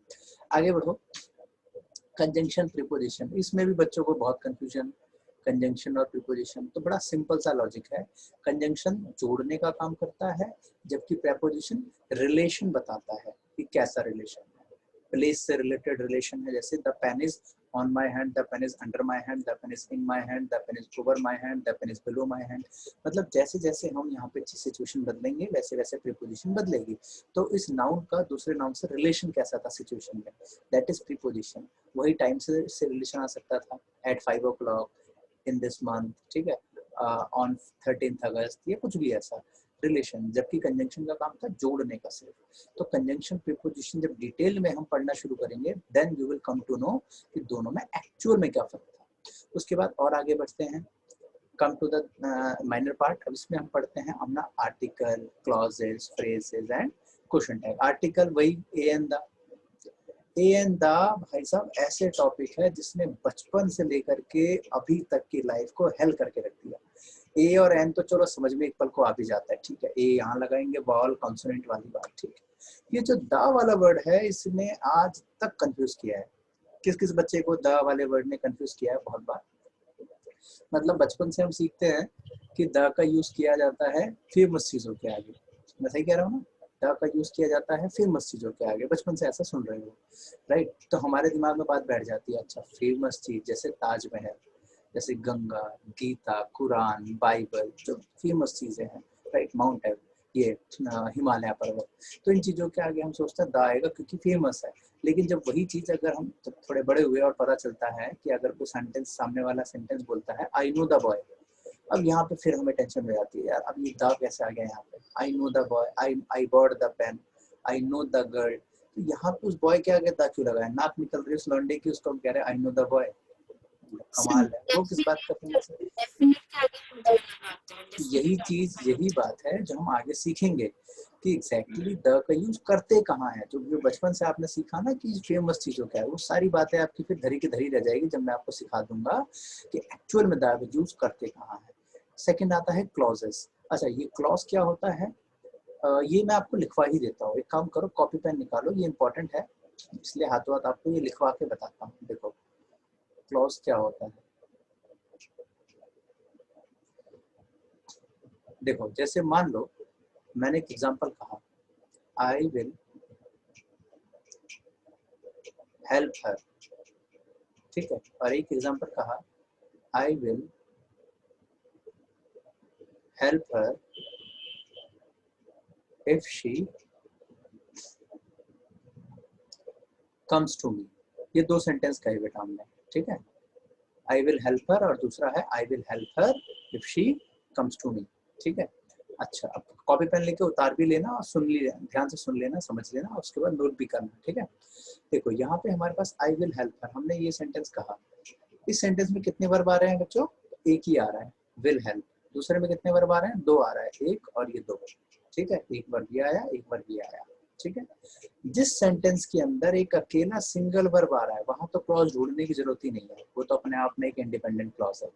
आगे बढ़ो। कंजंक्शन प्रीपोजिशन, इसमें भी बच्चों को बहुत कंफ्यूजन, कंजंक्शन और प्रीपोजिशन। तो बड़ा सिंपल सा लॉजिक है, कंजंक्शन जोड़ने का काम करता है, जबकि प्रीपोजिशन रिलेशन बताता है कि कैसा रिलेशन है, प्लेस से रिलेटेड रिलेशन है। जैसे the pen is on my hand, the pen is under my hand, the pen is in my hand, the pen is over my hand, the pen is below my hand। मतलब जैसे जैसे हम यहाँ पे situation बदलेंगे वैसे वैसे preposition बदलेगी। तो इस नाउन का दूसरे नाउन से रिलेशन कैसा था सिचुएशन में, दैट इज प्रीपोजिशन। वही टाइम से रिलेशन आ सकता था, eight 5 o'clock in this month, ठीक है, ऑन 13th अगस्त, ये कुछ भी ऐसा रिलेशन। जबकि कंजंक्शन का काम था जोड़ने का सिर्फ। तो कंजंक्शन प्रीपोजिशन जब डिटेल में हम पढ़ना शुरू करेंगे then you will come to know कि दोनों में एक्चुअल में क्या फर्क था। उसके बाद और आगे बढ़ते हैं, come to the minor part. अब इसमें हम पढ़ते हैं अपना article, clauses, phrases and question tag. Article वही a and the. A and the भाई साहब ऐसे टॉपिक है जिसने बचपन से लेकर के अभी तक की लाइफ को हेल करके रख दिया। ए और एन तो चलो समझ में एक पल को आ भी जाता है, ठीक है, ए यहाँ लगाएंगे, बॉल कॉन्सोनेंट वाली बात, ठीक है। ये जो द वाला वर्ड है इसने आज तक कंफ्यूज किया है। किस किस बच्चे को द वाले वर्ड ने कंफ्यूज किया है बहुत बार। मतलब बचपन से हम सीखते हैं कि द का यूज किया जाता है फेमस चीजों के आगे। मैं सही कह रहा हूँ ना, द का यूज किया जाता है फेमस चीजों के आगे। बचपन से ऐसा सुन रहे हो, राइट। तो हमारे दिमाग में बात बैठ जाती है, अच्छा फेमस चीज जैसे ताजमहल, जैसे गंगा, गीता, कुरान, बाइबल, जो फेमस चीजें हैं, राइट, माउंट एवरेस्ट, ये हिमालय पर्वत। तो इन चीजों के आगे हम सोचते हैं द आएगा क्योंकि फेमस है। लेकिन जब वही चीज अगर हम जब थोड़े बड़े हुए और पता चलता है कि अगर कोई सेंटेंस, सामने वाला सेंटेंस बोलता है आई नो द बॉय, अब यहाँ पे फिर हमें टेंशन हो जाती है, यार अब ये द कैसे आ गया यहाँ पे। I know the boy, I bought the pen, I know the girl. तो यहाँ पे उस बॉय के आगे द क्यों लगा है? नाक निकल रही है उस लौंडे की, उसको हम कह रहे हैं आई नो द बॉय। कमाल है, वो किस बात का फेमस है? डेफिनेटली आगे हम द लगाते हैं। यही चीज, यही बात है जो हम आगे सीखेंगे कि एग्जैक्टली द का यूज करते कहाँ है। जो बचपन से आपने सीखा ना कि फेमस चीजों क्या है, वो सारी बातें आपकी फिर धरी की धरी रह जाएगी जब मैं आपको सिखा दूंगा कि एक्चुअल में द का यूज करते कहाँ है। सेकंड आता है क्लॉजेस। अच्छा, ये क्लॉज क्या होता है ये मैं आपको लिखवा ही देता हूँ। एक काम करो, कॉपी पेन निकालो, ये इंपॉर्टेंट है इसलिए हाथों हाथ आपको ये लिखवा के बताता हूँ। देखो क्लॉज क्या होता है। देखो जैसे मान लो मैंने एक एग्जांपल कहा, आई विल हेल्प हर, ठीक है, और एक एग्जांपल कहा I will help her if she comes to me. ये दो सेंटेंस कहे बेटा हमने, ठीक है, आई विल हेल्प हर और दूसरा है I will help her if she comes to me, ठीक है। अच्छा, अब कॉपी पेन लेके उतार भी लेना और सुन लेना, ध्यान से सुन लेना, समझ लेना, और उसके बाद नोट भी करना, ठीक है। देखो यहाँ पे हमारे पास आई विल हेल्प हर, हमने ये सेंटेंस कहा। इस सेंटेंस में कितने वर्ब आ रहे हैं बच्चों? एक ही आ रहा है, विल हेल्प। दूसरे में कितने वर्ब आ रहे हैं? दो आ रहा है, एक और ये दो, ठीक है। एक वर्ब ये आया, एक वर्ब ये आया, ठीक है। जिस सेंटेंस के अंदर एक अकेला सिंगल वर्ब आ रहा है वहां तो क्लॉज ढूंढने की जरूरत ही नहीं है, वो तो अपने आप में एक इंडिपेंडेंट क्लॉज है।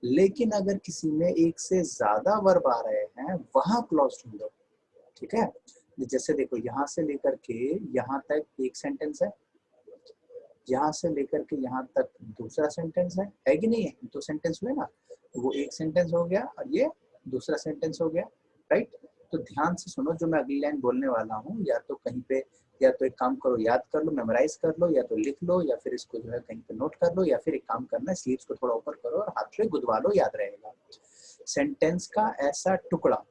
लेकिन अगर किसी में एक से ज्यादा वर्ब आ रहे हैं वहां क्लॉज ढूंढो, ठीक है। जैसे देखो यहाँ से लेकर के यहाँ तक एक सेंटेंस है, यहाँ से लेकर के यहाँ तक दूसरा सेंटेंस है कि नहीं है? दो सेंटेंस हुए ना, तो वो एक सेंटेंस हो गया और ये दूसरा सेंटेंस हो गया, राइट। तो ध्यान से सुनो, जो मैं अगली लाइन बोलने वाला हूँ, या तो कहीं पे, या तो एक काम करो याद कर लो, मेमोराइज कर लो, या तो लिख लो, या फिर इसको जो है कहीं पे नोट कर लो, या फिर एक काम करना है स्लीव्स को थोड़ा ऊपर करो और हाथ पे गुदवा लो, याद रहेगा। सेंटेंस का ऐसा टुकड़ा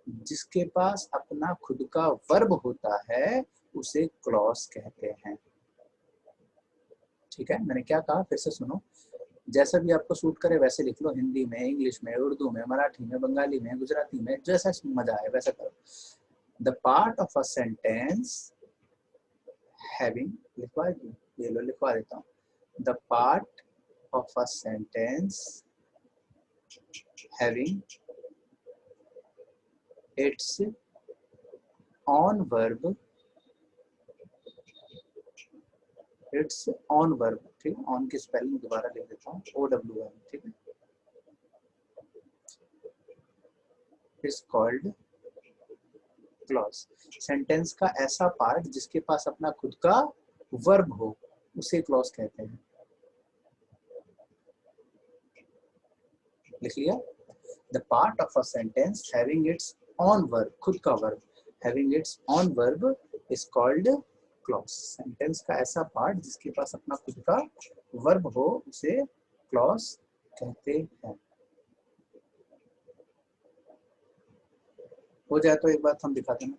जिसके पास अपना खुद का वर्ब होता है उसे क्लॉज कहते हैं, ठीक है। मैंने क्या कहा फिर से सुनो, जैसा भी आपको सूट करे वैसे लिख लो, हिंदी में, इंग्लिश में, उर्दू में, मराठी में, बंगाली में, गुजराती में, जैसा मजा आए वैसा करो। The part of a sentence having, लिखवा दो, ये लो लिखवा देता हूँ। The part of a sentence having its on verb, it's on verb, ठीक है। ऑन की स्पेलिंग दोबारा लिख देता हूँ, OWN, ठीक है, इज कॉल्ड क्लॉज। सेंटेंस का ऐसा पार्ट जिसके पास अपना खुद का वर्ब हो उसे क्लॉज कहते हैं। लिख लिया? The part of a sentence having its on verb, खुद का verb, having its on verb is called clause. Sentence का ऐसा पार्ट जिसके पास अपना खुद का वर्ब हो उसे क्लॉज कहते हैं। हो जाए तो एक बात हम दिखाते हैं।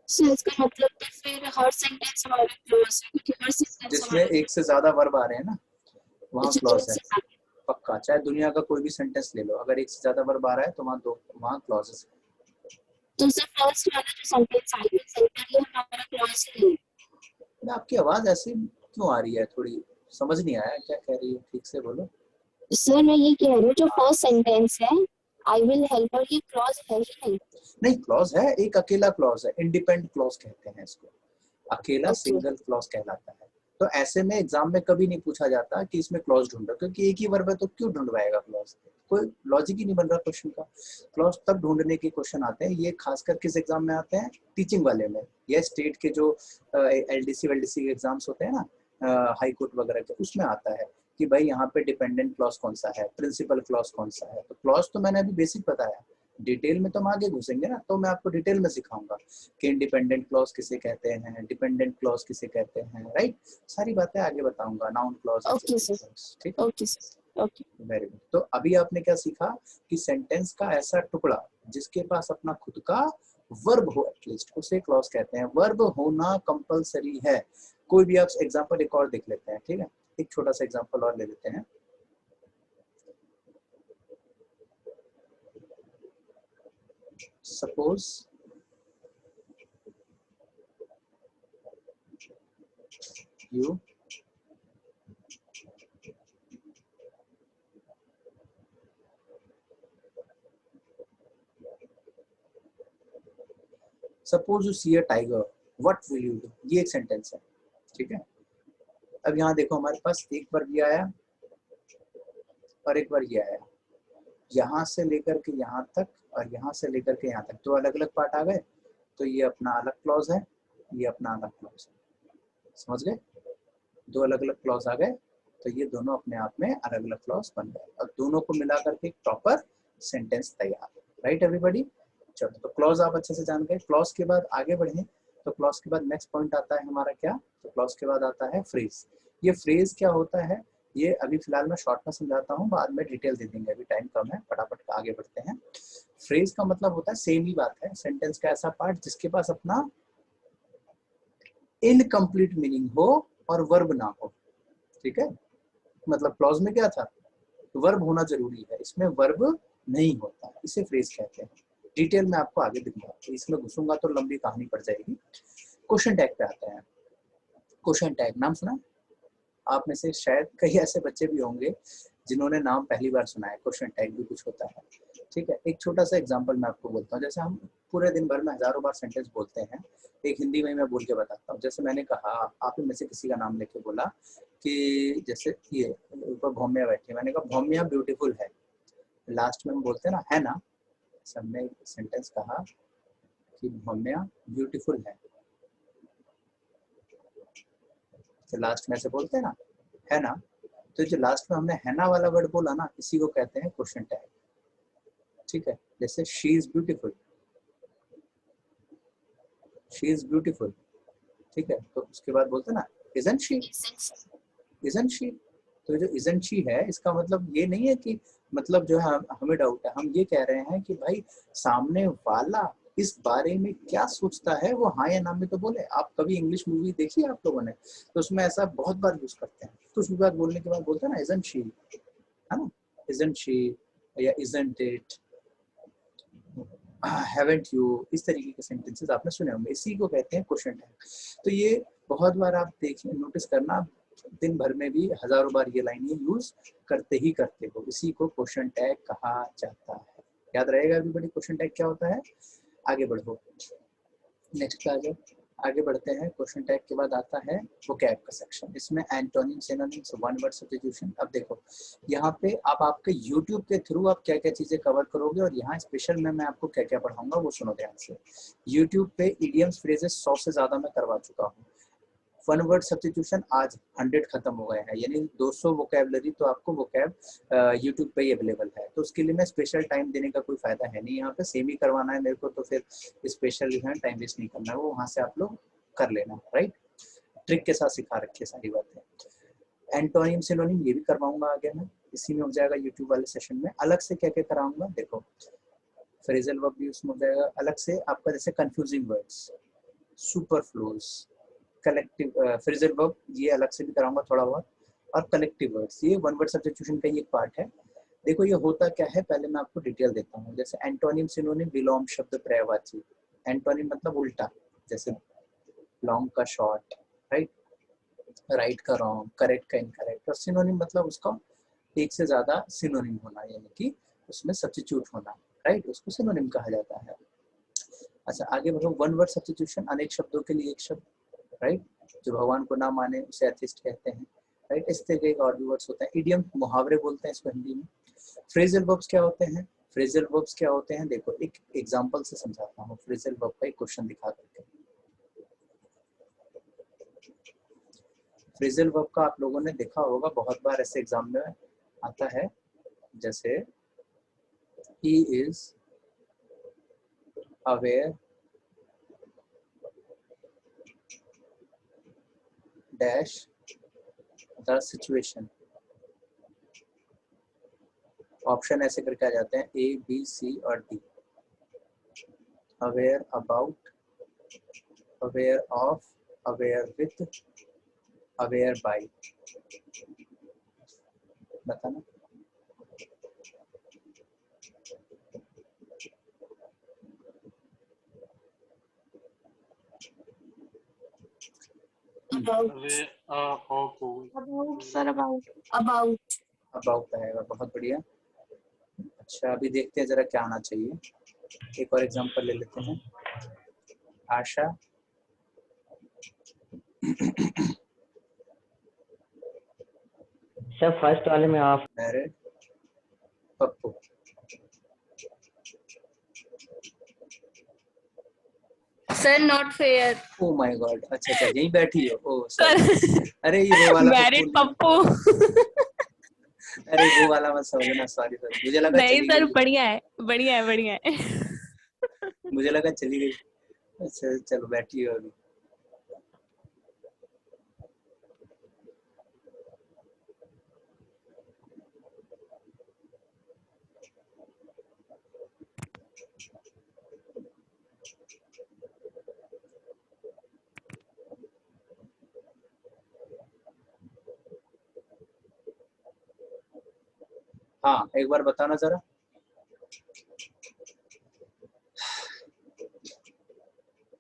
सो इसका मतलब कि फिर हर सेंटेंस हमारे क्लोज है, क्योंकि हर सेंटेंस जिसमें एक से ज्यादा वर्ब आ रहे हैं ना, वहाँ क्लॉज है पक्का। चाहे दुनिया का कोई भी सेंटेंस ले लो, अगर एक से ज्यादा वर्ब आ रहा है तो वहाँ क्लॉजेस है। तो सर फर्स्ट वाला जो सेंटेंस आई है सेंटर, ये हमारा क्लॉज है। आपकी आवाज ऐसी क्यों आ रही है? थोड़ी समझ नहीं आया क्या कह रही है, ठीक से बोलो। सर मैं ये कह रही हूँ जो फर्स्ट सेंटेंस है आई विल हेल्प हर, ये क्लॉज है ही नहीं। नहीं, क्लॉज है, एक अकेला क्लॉज है, इंडिपेंडेंट क्लॉज कहते हैं इसको, अकेला सिंगल क्लॉज कहलाता है। तो ऐसे में एग्जाम में कभी नहीं पूछा जाता कि इसमें क्लॉज ढूंढो, क्योंकि एक ही वर्ब है तो क्यों ढूंढवाएगा क्लॉज, कोई लॉजिक ही नहीं बन रहा क्वेश्चन का। क्लॉज तब ढूंढने के क्वेश्चन आते हैं, ये खासकर किस एग्जाम में आते हैं? टीचिंग वाले में, या स्टेट के जो एलडीसी वेलडीसी के एग्जाम्स होते हैं ना, हाई कोर्ट वगैरह के, उसमें आता है कि भाई यहाँ पे डिपेंडेंट क्लॉज कौन सा है, प्रिंसिपल क्लॉज कौन सा है। तो क्लॉज तो मैंने अभी बेसिक बताया, डिटेल में तो हम आगे घुसेंगे ना, तो मैं आपको डिटेल में सिखाऊंगा कि इंडिपेंडेंट क्लॉज किसे कहते हैं, डिपेंडेंट क्लॉज किसे कहते हैं, राइट। सारी बातें आगे बताऊंगा, नाउन क्लॉज, ओके सर, ठीक। Okay sir, okay. Very good. तो अभी आपने क्या सीखा कि सेंटेंस का ऐसा टुकड़ा जिसके पास अपना खुद का वर्ब हो एटलीस्ट, उसे क्लॉज कहते हैं। वर्ब होना कंपलसरी है। कोई भी आप एग्जांपल एक और देख लेते हैं, ठीक है, एक छोटा सा एग्जांपल और ले लेते हैं। Suppose you suppose you see a tiger, what will you do? ये एक सेंटेंस है, ठीक है। अब यहाँ देखो हमारे पास एक बार ये आया और एक बार ये आया, यहाँ से लेकर के यहाँ तक और यहाँ से लेकर के यहाँ तक दो अलग अलग पार्ट आ गए, तो ये अपना अलग क्लॉज है, ये अपना अलग क्लॉज है, समझ गए? दो अलग अलग क्लॉज आ गए तो ये दोनों अपने आप में अलग अलग क्लॉज बन गए और दोनों को मिला करके एक प्रॉपर सेंटेंस तैयार, राइट एवरीबॉडी। चलो, तो क्लॉज आप अच्छे से जान गए। क्लॉज के बाद आगे बढ़े तो क्लॉज के बाद नेक्स्ट पॉइंट आता है हमारा क्या? तो क्लॉज के बाद आता है फ्रेज। ये फ्रेज क्या होता है ये अभी फिलहाल मैं शॉर्ट में समझाता हूँ, बाद में डिटेल दे देंगे, अभी टाइम कम है, फटाफट आगे बढ़ते हैं। फ्रेज का मतलब होता है, सेम ही बात है, सेंटेंस का ऐसा पार्ट जिसके पास अपना इनकम्प्लीट मीनिंग हो और वर्ब ना हो, ठीक है। मतलब क्लॉज में क्या था, वर्ब होना जरूरी है, इसमें वर्ब नहीं होता, इसे फ्रेज कहते हैं। डिटेल में आपको आगे दिखाऊंगा, इसमें घुसूंगा तो लंबी कहानी पड़ जाएगी। क्वेश्चन टैग पे आते हैं। क्वेश्चन टैग नाम सुना? आप में से शायद कई ऐसे बच्चे भी होंगे जिन्होंने नाम पहली बार सुना है। क्वेश्चन टैग भी कुछ होता है, ठीक है। एक छोटा सा एग्जांपल मैं आपको बोलता हूँ। जैसे हम पूरे दिन भर में हजारों बार सेंटेंस बोलते हैं, एक हिंदी में मैं बोल के बताता हूँ। जैसे मैंने कहा, आप में से किसी का नाम लेके बोला कि जैसे ये ऊपर भौम्या बैठी, मैंने कहा भौम्या ब्यूटीफुल है, लास्ट में हम बोलते हैं ना, है ना। सबने सेंटेंस कहा कि भौम्या ब्यूटीफुल है, तो लास्ट में से बोलते हैं ना, है ना। तो जो लास्ट में हमने है ना वाला वर्ड बोला ना, इसी को कहते हैं क्वेश्चन टैग, ठीक है। जैसे she is beautiful, she is beautiful, ठीक है। तो उसके बाद बोलते हैं ना इजंट शी, इजंट शी। तो जो इजंट शी है इसका मतलब ये नहीं है कि मतलब जो है हमें डाउट है, हम ये कह रहे हैं कि भाई सामने वाला इस बारे में क्या सोचता है, वो हाँ या ना में तो बोले। आप कभी इंग्लिश मूवी देखी है आप लोगों ने, तो उसमें ऐसा बहुत बार यूज करते हैं। तो उसके बाद बोलने के बाद बोलते हैं ना इजंट शी, है ना, इजंट शी या इजंट इट, हैवंट यू, इस तरीके के सेंटेंसेस आपने सुने होंगे, इसी को कहते हैं क्वेश्चन टैग। तो ये बहुत बार आप देखिए, नोटिस करना, दिन भर में भी हजारों बार ये लाइन यूज करते ही करते हो, इसी को क्वेश्चन टैग कहा जाता है। याद रहेगा एवरीबॉडी क्वेश्चन टैग क्या होता है। आगे बढ़ो, नेक्स्ट आ जाओ, आगे बढ़ते हैं। क्वेश्चन टैग के बाद आता है वोकैब का सेक्शन, इसमें antonym, synonyms, one word substitution. अब देखो यहाँ पे आप आपके YouTube के थ्रू आप क्या क्या चीजें कवर करोगे, और यहाँ स्पेशल में मैं आपको क्या क्या पढ़ाऊंगा वो सुनो ध्यान से। YouTube पे इडियम्स फ्रेजेस 100 से ज्यादा मैं करवा चुका हूँ। वन वर्ड सब्स्टिट्यूशन आज 100 खत्म हो गए हैं, यानी 200 वोकैबलरी तो आपको वोकैब यूट्यूब पे ही अवेलेबल है, तो उसके लिए मैं स्पेशल टाइम देने का कोई फायदा है नहीं, यहाँ पे सेम ही करवाना है मेरे को, तो फिर स्पेशल है टाइम वेस्ट नहीं करना है, वो वहाँ से आप लोग कर लेना, राइट। ट्रिक के साथ सिखा रखी है सारी बातें। एंटोनिम सिनोनिम ये भी करवाऊंगा आगे मैं, इसी में हो जाएगा यूट्यूब वाले सेशन में। अलग से क्या क्या कराऊंगा देखो, फ्रेजल वर्ब भी उसमें हो जाएगा अलग से आपका, जैसे confusing words, superfluous, collective phrasal verb ये अलग से भी कराऊंगा थोड़ा बहुत, और कलेक्टिव वर्ड्स ये वन वर्ड सब्स्टिट्यूशन का ही एक पार्ट है। देखो ये होता क्या है, पहले मैं आपको डिटेल देता हूँ। जैसे एंटोनिम सिनोनिम, विलोम शब्द पर्यायवाची। एंटोनिम मतलब उल्टा, जैसे लॉन्ग का शॉर्ट, राइट, राइट का रॉन्ग, करेक्ट का इनकरेक्ट। और सिनोनिम मतलब उसका एक से ज्यादा सिनोनिम होना, यानी कि उसमें सब्स्टिट्यूट होना, राइट, उसको सिनोनिम कहा जाता है। अच्छा आगे बढ़ो, वन वर्ड सब्स्टिट्यूशन, अनेक शब्दों के लिए एक शब्द, राइट, जो भगवान को ना माने उसे एथिस्ट कहते हैं, राइट। इस तरह के और भी वर्ड्स होते हैं। इडियम मुहावरे बोलते हैं इसको हिंदी में। फ्रेजल वर्ब्स क्या होते हैं, फ्रेजल वर्ब्स क्या होते हैं देखो, एक एग्जांपल से समझाता हूँ। फ्रेजल वर्ब का एक क्वेश्चन दिखा करके, फ्रेजल वर्ब का आप लोगों ने देखा होगा बहुत बार ऐसे एग्जाम में आता है, जैसे he is aware dash the situation। Option ऐसे करके आ जाते हैं A, B, C और D। aware about, aware of, aware with, aware by, बताना। About, sir, about. अबाउट आएगा, बहुत बढ़िया। अच्छा अभी देखते हैं जरा क्या आना चाहिए। एक और एग्जांपल ले लेते हैं। आशा सर फर्स्ट वाले में of. Married Pappu. Sir not fair. Oh my God, अच्छा अच्छा यहीं बैठी हो, ओ सॉरी, अरे ये वो वाला मैरिड पप्पू, पप्पू। अरे वो वाला मत समझना, सॉरी सॉरी, मुझे लगा नहीं चली सर, गई, बढ़िया है, बढ़िया है, बढ़िया है। मुझे लगा चली गई। अच्छा चलो बैठी हो अभी। हाँ एक बार बताना जरा,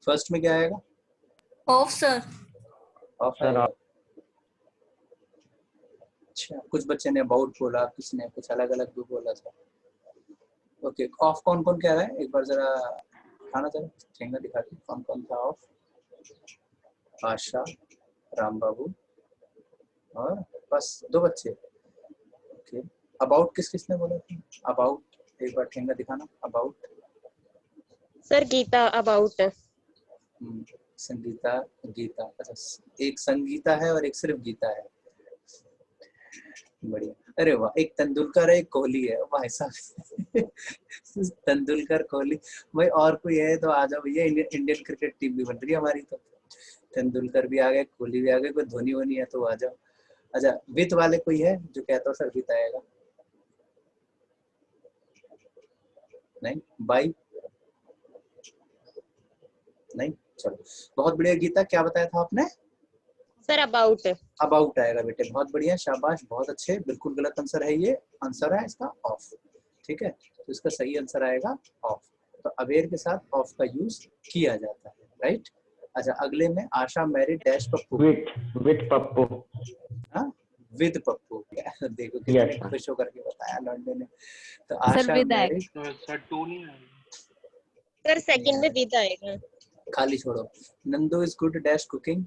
फर्स्ट में क्या आएगा? Of sir. ऑफ सर आएगा। अच्छा कुछ बच्चे ने अबाउट बोला, किसी ने कुछ अलग अलग भी बोला था। ओके ऑफ कौन कौन कह रहा है, एक बार जरा दिखाना, जरा ठेंगा दिखा के कौन कौन था ऑफ। आशा, राम बाबू और बस दो बच्चे। ओके अबाउट किस किसने बोला था? अबाउट एक बार ठेंगा दिखाना। About sir Gita about. Sangeeta, Gita, अच्छा एक संगीता है और एक सिर्फ गीता है, बढ़िया। अरे वाह, एक तेंदुलकर है, एक कोहली है, भाई साहब तेंदुलकर कोहली भाई, और कोई है तो आ जाओ भैया, इंडियन क्रिकेट टीम भी बन रही है हमारी, तो तेंदुलकर भी आ गए, कोहली भी आ गए, कोई धोनी वोनी है तो आ जाओ। अच्छा विथ वाले कोई है जो कहता हो सर विथ आएगा? नहीं, बाई नहीं, चलो बहुत बढ़िया। गीता क्या बताया था आपने? Sir about. अबाउट आएगा बेटे, बहुत बढ़िया, शाबाश, बहुत अच्छे। बिल्कुल गलत आंसर है ये, आंसर है इसका ऑफ, ठीक है, तो इसका सही आंसर आएगा ऑफ। तो अवेयर के साथ ऑफ का यूज किया जाता है, राइट। अच्छा अगले में Asha married dash Pappu. With Pappu. हाँ विद पप्पू, देखो कितने खुश होकर के बताया लौंडे ने। तो आशा मैरिड, सर सेकंड में विद आएगा। खाली छोड़ो। Nandu is good dash cooking.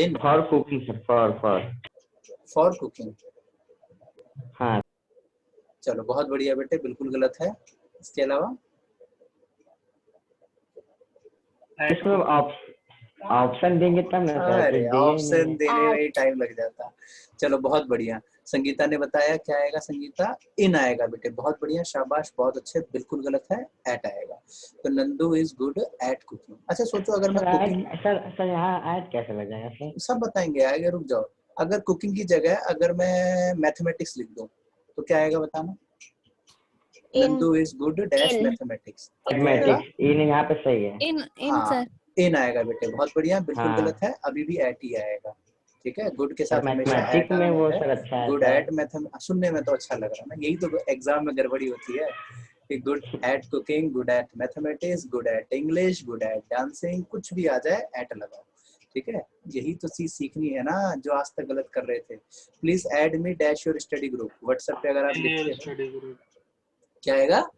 In for cooking sir, for cooking. हाँ चलो बहुत बढ़िया बेटे, बिल्कुल गलत है। इसके अलावा इसको ऑप्शन देंगे तब ना सर, अरे कुछ दिए ही ऑप्शन नहीं। देने में ही टाइम लग जाता। चलो बहुत बढ़िया, संगीता ने बताया क्या आएगा, संगीता इन आएगा बेटे, बहुत बढ़िया, शाबाश, बहुत अच्छे, बिल्कुल गलत है, एट आएगा। तो Nandu is good at cooking. अच्छा सोचो अगर मैं सर कुकिंग, सर यहाँ ऐड कैसे लग जाएगा सर? सब बताएंगे, आएगा, रुक जाओ। अगर कुकिंग की जगह अगर मैं मैथमेटिक्स लिख दूं तो क्या आएगा बताना? In Nandu is good dash In. Mathematics, तो क्या आएगा? मैथमेटिक्स इन यहाँ पे सही है। In हाँ sir. इन आएगा बेटे, बहुत बढ़िया, बिल्कुल हाँ गलत है, अभी भी एट ही आएगा। ठीक है, गुड के सर साथ हमेशा एट मैथमेटिक्स में आना वो है। सर अच्छा है गुड सर। एट मैथम, सुनने में तो अच्छा लग रहा है ना, यही तो एग्जाम में गड़बड़ी होती है कि good at cooking, good at mathematics, good at English, good at dancing, कुछ भी आ जाए एट लगाओ। ठीक है, यही तो चीज सीखनी है ना जो आज तक गलत कर रहे थे। Please add me dash your study group, WhatsApp पे अगर आप लिखते हो क्या आएगा?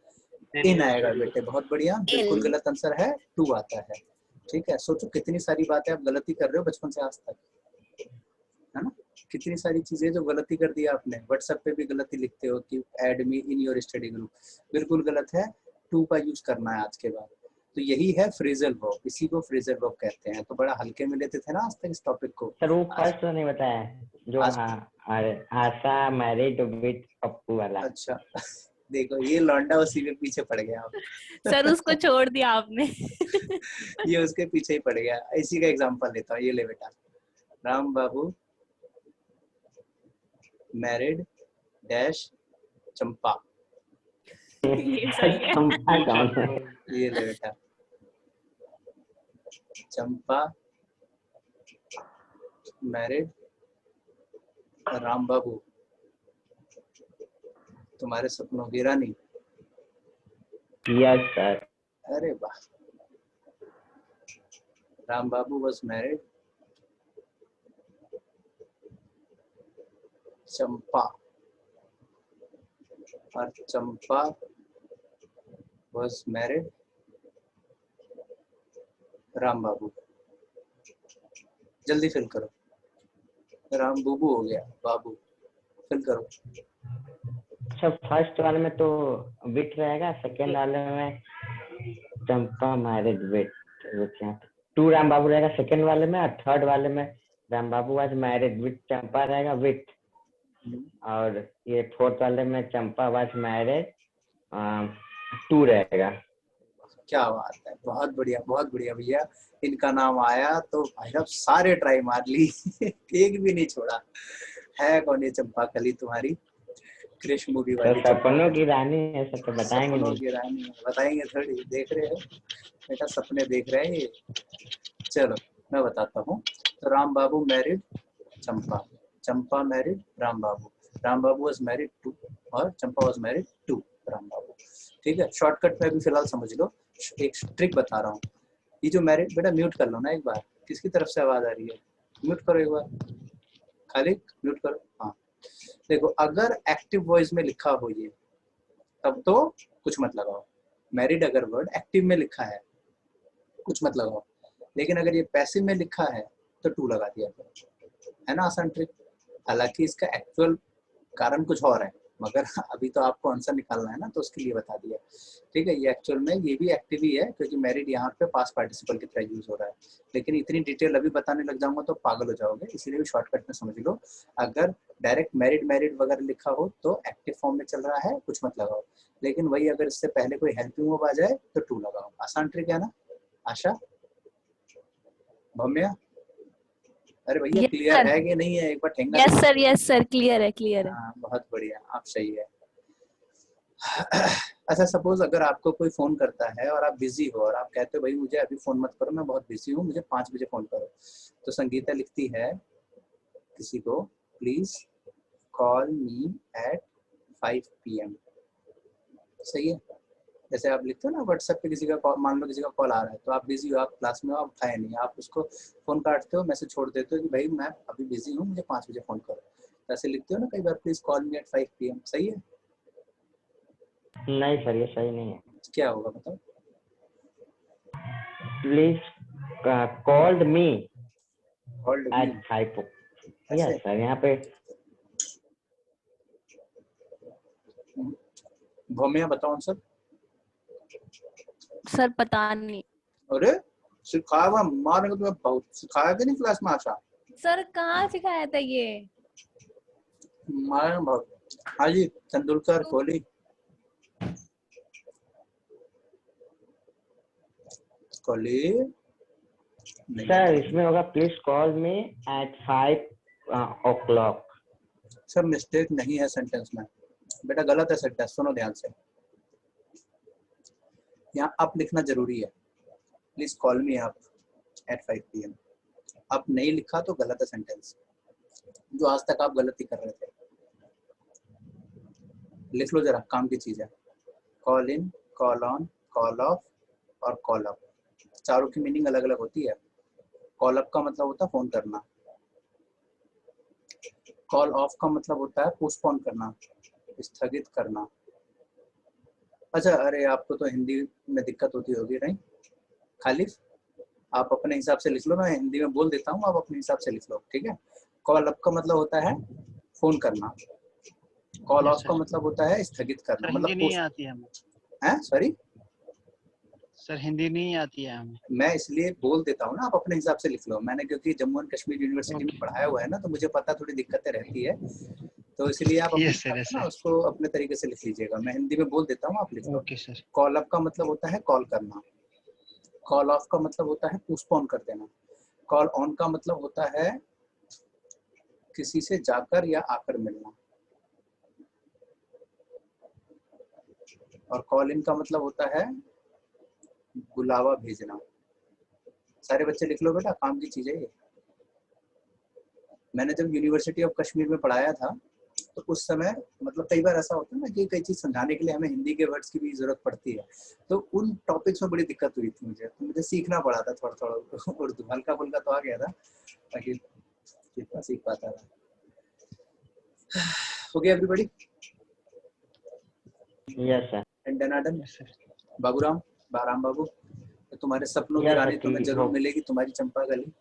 इन आएगा बेटे, बहुत बढ़िया, बिल्कुल In. गलत आंसर है, टू आता है। ठीक है, सोचो कितनी सारी बातें आप गलती कर रहे हो बचपन से आज तक, है ना, कितनी सारी चीजें जो गलती कर दी आपने। व्हाट्सएप पे भी गलती लिखते हो कि add me in your study group, बिल्कुल गलत है, टू का यूज करना है आज के बाद। तो यही है फ्रेजल वर्ब, इसी को फ्रेजल वर्ब कहते हैं। तो बड़ा हल्के में लेते थे ना आज तक इस टॉपिक को। सर वो आज, फर्स्ट तो नहीं बताया जो आज आशा मैरिड विद पप्पू वाला। अच्छा देखो ये लौंडा उसी में पीछे पड़ गया अब। सर उसको छोड़ दिया आपने। ये उसके पीछे ही पड़ गया। इसी का एग्जांपल लेता हूँ, ये ले बेटा, राम बाबू मैरिड डैश चंपा, ये सही है। चंपा कौन है? ये ले बेटा, चंपा मैरिड राम बाबू, तुम्हारे सपनों की रानी। Yes sir. अरे वाह, राम बाबू वॉज मैरिड चंपा और चंपा वॉज मैरिड राम बाबू। जल्दी फिल करो, राम बूबू हो गया, बाबू फिल करो। अच्छा फर्स्ट वाले में तो विट रहेगा, सेकंड वाले में चंपा मैरिड विट, टू राम बाबू रहेगा सेकंड वाले में, और थर्ड वाले में Ram Babu was married with चंपा रहेगा विट, और ये फोर्थ वाले में चंपा वाज मैरिड टू रहेगा। क्या बात है, बहुत बढ़िया, बहुत बढ़िया भैया। इनका नाम आया तो भाई साहब सारे ट्राई मार ली एक भी नहीं छोड़ा। है कौन ये चंपा कली तुम्हारी? क्रिश मूवी तो वाली सपनों की रानी है सर, तो बताएंगे सपनों नहीं। की रानी बताएंगे थोड़ी, देख रहे हो बेटा, सपने देख रहे हैं ये। चलो मैं बताता हूँ। तो Ram Babu married Champa, Champa married Ram Babu was married to, और Champa was married to Ram Babu. ठीक है, शॉर्टकट में भी फिलहाल समझ लो, एक ट्रिक बता रहा हूँ। ये जो मैरिड, बेटा म्यूट कर लो ना एक बार, किसकी तरफ से आवाज आ रही है? म्यूट करो एक बार, खाली म्यूट करो। हाँ देखो, अगर एक्टिव वॉइस में लिखा हो ये तब तो कुछ मत लगाओ, मैरिड अगर वर्ड एक्टिव में लिखा है कुछ मत लगाओ, लेकिन अगर ये पैसिव में लिखा है तो टू लगा दिया करो, है ना, आसान ट्रिक। हालांकि इसका एक्चुअल कारण कुछ और है, मगर अभी तो आपको आंसर निकालना है ना, तो उसके लिए बता दिया। ठीक है, ये एक्चुअल में ये भी एक्टिव ही है, क्योंकि मैरिड यहाँ पे पास्ट पार्टिसिपल की तरह यूज हो रहा है, लेकिन इतनी डिटेल अभी बताने लग जाऊंगा तो पागल हो जाओगे, इसलिए भी शॉर्टकट में समझ लो। अगर डायरेक्ट मैरिड वगैरह लिखा हो तो एक्टिव फॉर्म में चल रहा है, कुछ मत लगाओ, लेकिन वही अगर इससे पहले कोई हेल्पिंग वर्ब आ जाए तो टू लगाओ। आसान ट्रिक है ना आशा, भम्या? अरे भैया Yes, क्लियर sir. है कि नहीं है, एक बार ठेंगा Yes दो। sir, yes sir, clear है, clear है। हाँ बहुत बढ़िया, आप सही है। अच्छा सपोज अगर आपको कोई फोन करता है और आप बिजी हो और आप कहते हो भाई मुझे अभी फोन मत करो, मैं बहुत बिजी हूँ, मुझे 5 बजे फोन करो, तो संगीता लिखती है किसी को, please call me at 5 PM। सही है, जैसे आप लिखते हो ना व्हाट्सएप पे किसी का कॉल, मान लो किसी का कॉल आ रहा है तो आप बिजी हो, आप क्लास में हो, आप उठाए नहीं, आप उसको फोन काटते हो, मैसेज छोड़ देते हो कि भाई मैं अभी बिजी हूँ, मुझे 5 बजे फोन करो, ऐसे लिखते हो ना कई बार, please call me at 5 PM। सही है? नहीं सर ये सही नहीं है। क्या होगा बताओ? Please called me called me, at 5। ऐसे? यस सर, यहाँ पे भौमिया बताओ आंसर। सर पता नहीं। अरे सिखाया हुआ मारेंगे तुम्हें बहुत। सिखाया कि नहीं क्लास में आशा? सर कहाँ सिखाया था ये? मारेंगे बहुत। हाँ जी, तेंदुलकर, कोहली। कोहली नहीं सर आता। इसमें होगा please call me at 5 o'clock। Sir mistake नहीं है सेंटेंस में बेटा, गलत है सेंटेंस, सुनो ध्यान से। यहाँ अप लिखना जरूरी है। Please call me up at 5 PM। Up नहीं लिखा तो गलत है सेंटेंस, जो आज तक आप गलती कर रहे थे। लिख लो जरा, काम की चीज है। Call in, call on, call of और कॉल अप, चारों की मीनिंग अलग अलग होती है। कॉल अप का मतलब होता है फोन करना। कॉल ऑफ का मतलब होता है पोस्टपोन करना, स्थगित करना। अच्छा, अरे आपको तो हिंदी में दिक्कत होती होगी नहीं खालिफ? आप अपने हिसाब से लिख लो, मैं हिंदी में बोल देता हूँ, आप अपने हिसाब से लिख लो, ठीक है। कॉल अप का मतलब होता है फोन करना। कॉल Yes, ऑफ का sir. मतलब होता है स्थगित करना, सर हिंदी मतलब नहीं आती है हमें। है सॉरी, सर हिंदी नहीं आती है हमें। मैं इसलिए बोल देता हूँ ना, आप अपने हिसाब से लिख लो। मैंने क्योंकि जम्मू एंड कश्मीर यूनिवर्सिटी में Okay. पढ़ाया हुआ है ना, तो मुझे पता थोड़ी दिक्कतें रहती है, तो इसलिए आप अपने Yes, sir. हिसाब Yes, से ना sir. उसको अपने तरीके से लिख लीजिएगा। मैं हिंदी में बोल देता हूँ, आप लिख लो। Okay, sir. कॉल अप का मतलब होता है कॉल करना। कॉल ऑफ का मतलब होता है पोस्टपोन कर देना। कॉल ऑन का मतलब होता है किसी से जाकर या आकर मिलना। और कॉल इन का मतलब होता है बुलावा भेजना। सारे बच्चे लिख लो बेटा, काम की चीज है ये। मैंने जब यूनिवर्सिटी ऑफ कश्मीर में पढ़ाया था तो उस समय मतलब कई बार ऐसा होता है ना कि कई चीज समझाने के लिए हमें हिंदी के वर्ड्स की भी जरूरत पड़ती है, तो उन टॉपिक्स में बड़ी दिक्कत हुई थी मुझे, तो मुझे सीखना पड़ा था थोड़ा थोड़ा उर्दू। हल्का फुल्का तो आ गया था, ताकि जितना सीख पाता था। Okay everybody, yes sir. And डनाडन। Yes, sir. बाबूराम, बाराम बाबू, तो तुम्हारे सपनों की यस रानी सर, तुम्हें ठीक जरूर हो। मिलेगी, तुम्हारी चंपा गली।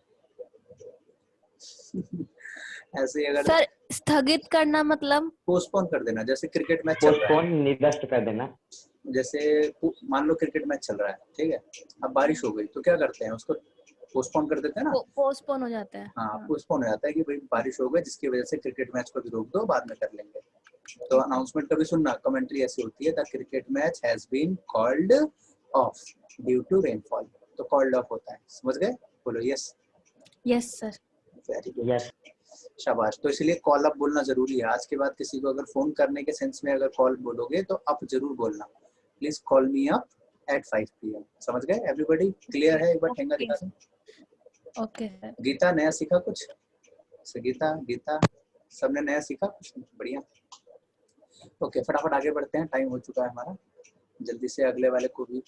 ऐसे ही अगर सर स्थगित करना मतलब? पोस्टपोन कर देना, जैसे क्रिकेट मैच चल रहा है, पोस्टपोन निरस्त कर देना। जैसे मान लो क्रिकेट मैच चल रहा है, ठीक है, अब बारिश हो गई तो क्या करते हैं, उसको पोस्टपोन कर देते हैं ना। पोस्टपोन हो जाता है। हाँ, पोस्टपोन हो जाता है कि भाई बारिश हो गई, जिसकी वजह से क्रिकेट मैच को भी रोक दो, बाद में कर लेंगे। तो अनाउंसमेंट कभी सुनना, कमेंट्री ऐसी होती है, the cricket match has been called off due to rainfall, तो कॉल्ड ऑफ होता है, समझ गए? बोलो yes. Yes sir. Very good, yes. शाबाश। तो इसलिए कॉल अप बोलना जरूरी है। आज के बाद किसी को अगर फोन करने के सेंस में अगर कॉल बोलोगे तो अप जरूर बोलना। Please call me up at 5 PM। समझ गए एवरीबॉडी? क्लियर है? एक बार ठेंगा दिखा दो। Okay sir. गीता, नया सीखा कुछ? गीता, गीता, सबने नया सीखा कुछ? बढ़िया। ओके, फटाफट आगे बढ़ते हैं, टाइम हो चुका है हमारा, जल्दी से अगले वाले को भी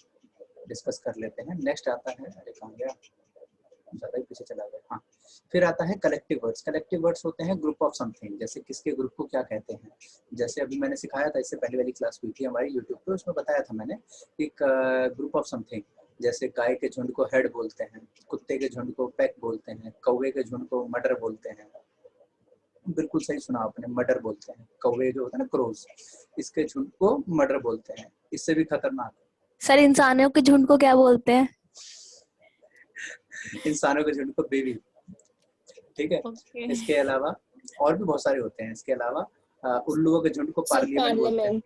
डिस्कस कर लेते हैं। नेक्स्ट आता है, अरे कहाँ गया, ज्यादा ही पीछे चला गया। हाँ, फिर आता है कलेक्टिव वर्ड्स। कलेक्टिव वर्ड्स होते हैं ग्रुप ऑफ समथिंग, जैसे किसके ग्रुप को क्या कहते हैं। जैसे अभी मैंने सिखाया था, इससे पहले वाली क्लास हुई थी हमारी यूट्यूब पे, उसमें बताया था मैंने एक ग्रुप ऑफ समथिंग। जैसे गाय के झुंड को हेड बोलते हैं, कुत्ते के झुंड को पैक बोलते हैं, कौवे के झुंड को मडर बोलते हैं। बिल्कुल सही सुना आपने, मडर बोलते हैं। कौवे जो होता है ना, क्रोज, इसके झुंड को मडर बोलते हैं। इससे भी खतरनाक सर इंसानों के झुंड को क्या बोलते हैं? इंसानों के झुंड को बेबी, ठीक है। ओके। इसके अलावा और भी बहुत सारे होते हैं। इसके अलावा उल्लुओं के झुंड को पार्लियामेंट बोलते हैं।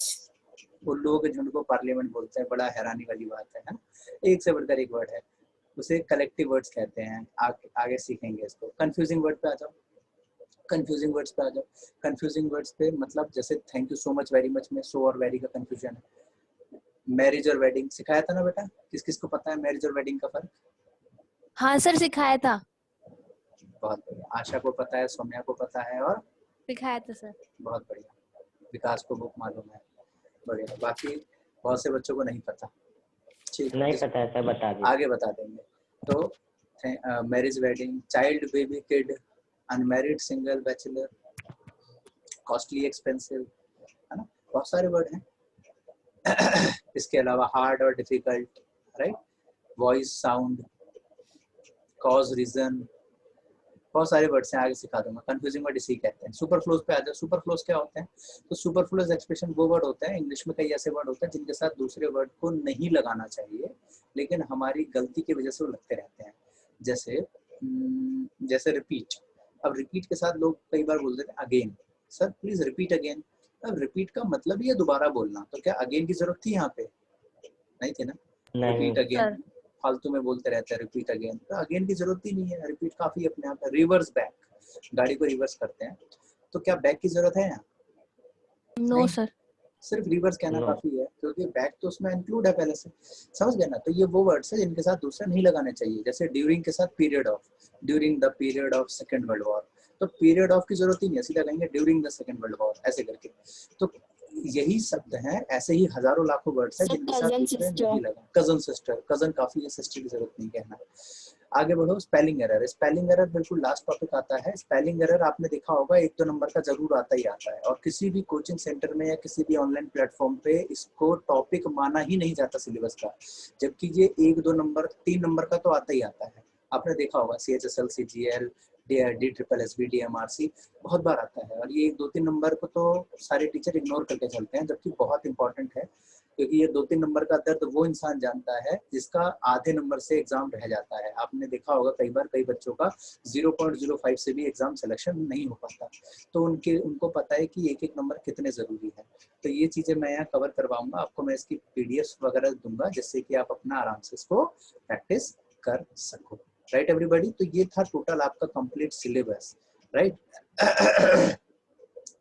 उल्लुओं के झुंड को पार्लियामेंट बोलते हैं, बड़ा हैरानी वाली बात है ना? एक से बढ़कर एक वर्ड है, उसे कलेक्टिव वर्ड्स कहते हैं। आगे सीखेंगे इसको। कंफ्यूजिंग वर्ड पे आ जाओ, कंफ्यूजिंग वर्ड्स पे आ जाओ। कंफ्यूजिंग वर्ड्स पे मतलब जैसे thank you so much, very much में सो और वेरी का कंफ्यूजन है। मैरिज और वेडिंग सिखाया था ना बेटा, किस किस को पता है मैरिज और वेडिंग का फर्क? हाँ सर सिखाया था। बहुत बढ़िया, आशा को पता है, सौम्या को पता है, और सिखाया था सर। बहुत बढ़िया, विकास को बुक मालूम है, बढ़िया। बाकी बहुत से बच्चों को नहीं पता, ठीक है, नहीं पता है सर, बता दीजिए। आगे बता देंगे। तो marriage, wedding, child, baby, kid, unmarried, single, bachelor, costly, expensive, है ना, बहुत सारे वर्ड हैं। इसके अलावा हार्ड और difficult, right, voice, sound, cause, reason, बहुत सारे वर्ड्स हैं, आगे सिखा दूंगा। कंफ्यूजिंग वर्ड इसी कहते हैं। सुपरफ्लोज पे आ जाओ। सुपरफ्लोज क्या होते हैं? तो सुपरफ्लोज एक्सप्रेशन वो वर्ड होते हैं, इंग्लिश में कई ऐसे वर्ड होते हैं जिनके साथ दूसरे वर्ड को नहीं लगाना चाहिए, लेकिन हमारी गलती की वजह से वो लगते रहते हैं। जैसे रिपीट। अब रिपीट के साथ लोग कई बार बोल देते हैं again. Sir please repeat again. अब रिपीट का मतलब ही है दोबारा बोलना, तो क्या अगेन की जरूरत थी यहाँ पे? नहीं थी ना। नहीं रिपीट अगेन फालतू में बोलते रहते हैं, रिपीट अगेन, तो अगेन की जरूरत ही नहीं है। रिपीट काफी अपने आप है। रिवर्स बैक, गाड़ी को रिवर्स करते हैं, तो क्या बैक की जरूरत है यहाँ? नो सर, सिर्फ रिवर्स कहना No. काफी है, क्योंकि बैक तो उसमें इंक्लूड है पहले से। समझ गए ना? तो ये वो वर्ड्स है जिनके साथ दूसरा नहीं लगाने चाहिए। जैसे ड्यूरिंग के साथ period of, during the period of second world war, तो पीरियड ऑफ की जरूरत ही नहीं है, सीधा कहेंगे during the second world war ऐसे करके। तो यही शब्द हैं, ऐसे ही हजारों लाखों वर्ड्स हैं Sir, जिनके साथ cousin दूसरे sister. नहीं लगा। कजन सिस्टर, कजन काफी है, सिस्टर की जरूरत नहीं कहना। आगे बढ़ो। Spelling error. स्पेलिंग एरर बिल्कुल लास्ट टॉपिक आता है। स्पेलिंग एरर आपने देखा होगा 1-2 नंबर का जरूर आता ही आता है, और किसी भी कोचिंग सेंटर में या किसी भी ऑनलाइन प्लेटफॉर्म पे इसको टॉपिक माना ही नहीं जाता सिलेबस का, जबकि ये 1-2 नंबर 3 नंबर का तो आता ही आता है। आपने देखा होगा CHSL, CGL, DSSS, DMRC बहुत बार आता है, और ये 2-3 नंबर को तो सारे टीचर इग्नोर करके चलते हैं, जबकि बहुत इंपॉर्टेंट है, क्योंकि ये 2-3 नंबर का दर्द वो इंसान जानता है जिसका आधे नंबर से एग्जाम रह जाता है। आपने देखा होगा कई बार कई बच्चों का 0.05 से भी एग्जाम सिलेक्शन नहीं हो पाता, तो उनको पता है कि एक एक नंबर कितने जरूरी है। तो ये चीजें मैं यहाँ कवर करवाऊंगा आपको, मैं इसकी PDF वगैरह दूंगा, जिससे कि आप अपना आराम से इसको प्रैक्टिस कर सको। Right everybody? तो ये था टोटल आपका कंप्लीट सिलेबस। राइट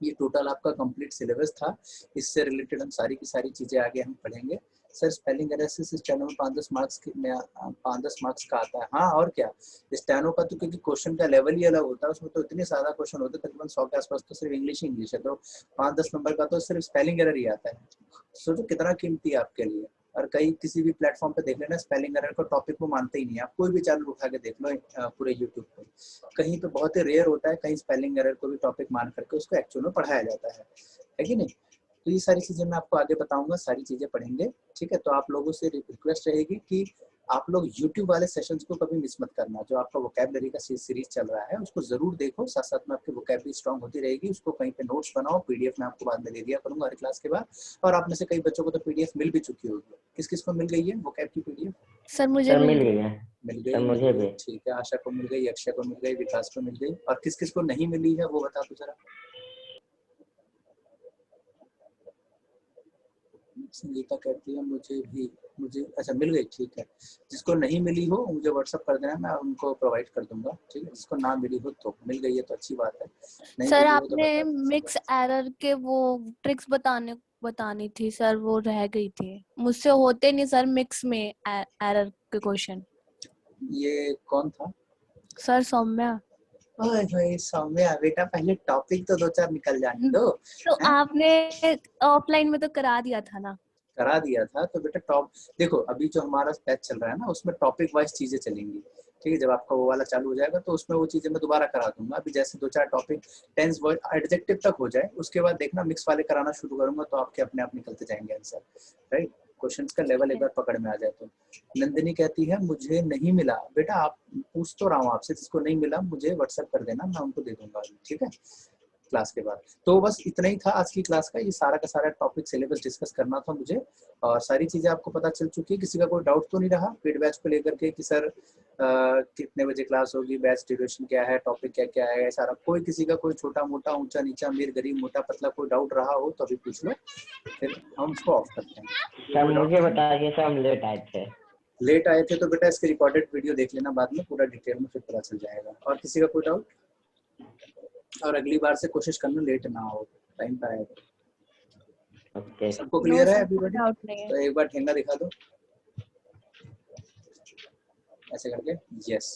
ये टोटल आपका कंप्लीट सिलेबस था। इससे रिलेटेड हम सारी की सारी चीजें आगे हम पढ़ेंगे। सर स्पेलिंग एरर से स्टेनो में 5-10 मार्क्स का आता है। हाँ और क्या, स्टेनो का तो क्योंकि क्वेश्चन का लेवल ही अलग होता है, उसमें तो इतने ज्यादा क्वेश्चन होते हैं, तकरीबन 100 के आसपास तो सिर्फ इंग्लिश है, तो 5-10 नंबर का तो सिर्फ स्पेलिंग एरर ही आता है। सोचो कितना कीमती है आपके लिए। और कहीं किसी भी प्लेटफॉर्म पे देख लेना, स्पेलिंग एरर को टॉपिक को मानते ही नहीं है। आप कोई भी चैनल उठा के देख लो पूरे यूट्यूब पे, कहीं पे बहुत ही रेयर होता है कहीं स्पेलिंग एरर को भी टॉपिक मान करके उसको एक्चुअल में पढ़ाया जाता है कि नहीं? तो ये सारी चीजें मैं आपको आगे बताऊंगा, सारी चीजें पढ़ेंगे। ठीक है, तो आप लोगों से रिक्वेस्ट रहेगी कि आप लोग YouTube वाले सेशंस को कभी मिस मत करना। जो आपका वोकैबुलरी का सीरीज चल रहा है उसको जरूर देखो, साथ साथ में आपकी वोकैबुलरी स्ट्रांग होती रहेगी। उसको कहीं पे नोट्स बनाओ, PDF में आपको बाद में दे दिया करूंगा हर क्लास के बाद। और आप में से कई बच्चों को तो PDF मिल भी चुकी होगी। किस किस को मिल गई है वोकैब की PDF? सर मुझे सर मिल मिल गई। गई है। मिल सर गई, मुझे भी। ठीक है। आशा को मिल गई, अक्षय को मिल गई, विकास को मिल गई, और किस किस को नहीं मिली है वो बता दो जरा। संगीता कहती है मुझे अच्छा मिल गई, ठीक है। जिसको नहीं मिली हो मुझे व्हाट्सअप कर देना, मैं उनको प्रोवाइड कर दूंगा। ठीक है, जिसको ना मिली हो तो मिल गई है तो अच्छी बात है, नहीं सर मिली हो तो आपने बता दो। मिक्स एरर के वो ट्रिक्स बतानी थी सर, वो रह गई थी मुझसे। होते नहीं सर मिक्स में एरर के क्वेश्चन। ये कौन था? सर सौम्या। ओए भाई सौम्या बेटा, पहले टॉपिक तो 2-4 निकल जाने दो। तो हैं? आपने ऑफलाइन में तो करा दिया था ना। करा दिया था तो बेटा टॉप देखो, अभी जो हमारा बैच चल रहा है ना उसमें टॉपिक वाइज चीजें चलेंगी। ठीक है, जब आपका वो वाला चालू हो जाएगा तो उसमें वो चीजें मैं दोबारा करा दूंगा। अभी जैसे 2-4 टॉपिक टेंस वर्ड एडजेक्टिव तक हो जाए, उसके बाद देखना मिक्स वाले कराना शुरू करूंगा तो आपके अपने आप निकलते जाएंगे आंसर। राइट, क्वेश्चंस का लेवल एक बार पकड़ में आ जाए तो। नंदिनी कहती है मुझे नहीं मिला। बेटा आप पूछ तो रहा हूँ आपसे, जिसको नहीं मिला मुझे व्हाट्सएप कर देना, मैं उनको दे दूंगा। ठीक है, क्लास के बाद। तो बस इतना ही था आज की क्लास का। ये सारा का सारा टॉपिक सिलेबस डिस्कस करना था मुझे, और सारी चीजें आपको पता चल चुकी है। किसी का कोई डाउट तो नहीं रहा पेड बैच को लेकर के कि सर कितने बजे क्लास होगी, बैच ड्यूरेशन क्या है, टॉपिक क्या क्या है, सारा? कोई किसी का कोई छोटा मोटा, ऊंचा नीचा, अमीर गरीब, मोटा पतला कोई डाउट रहा हो तो अभी पूछ लो, फिर हम उसको ऑफ करते हैं। सर मुझे बताइए सर, हम लेट आए थे। लेट आए थे तो बेटा इसकी रिकॉर्डेड वीडियो देख लेना बाद में, पूरा डिटेल में फिर पता चल जाएगा। और किसी का कोई डाउट? और अगली बार से कोशिश करना लेट ना हो, टाइम पर आएगा। ओके। सबको क्लियर है एवरीबॉडी? डाउट नहीं है। तो एक बार ठेंगा दिखा दो ऐसे करके, यस।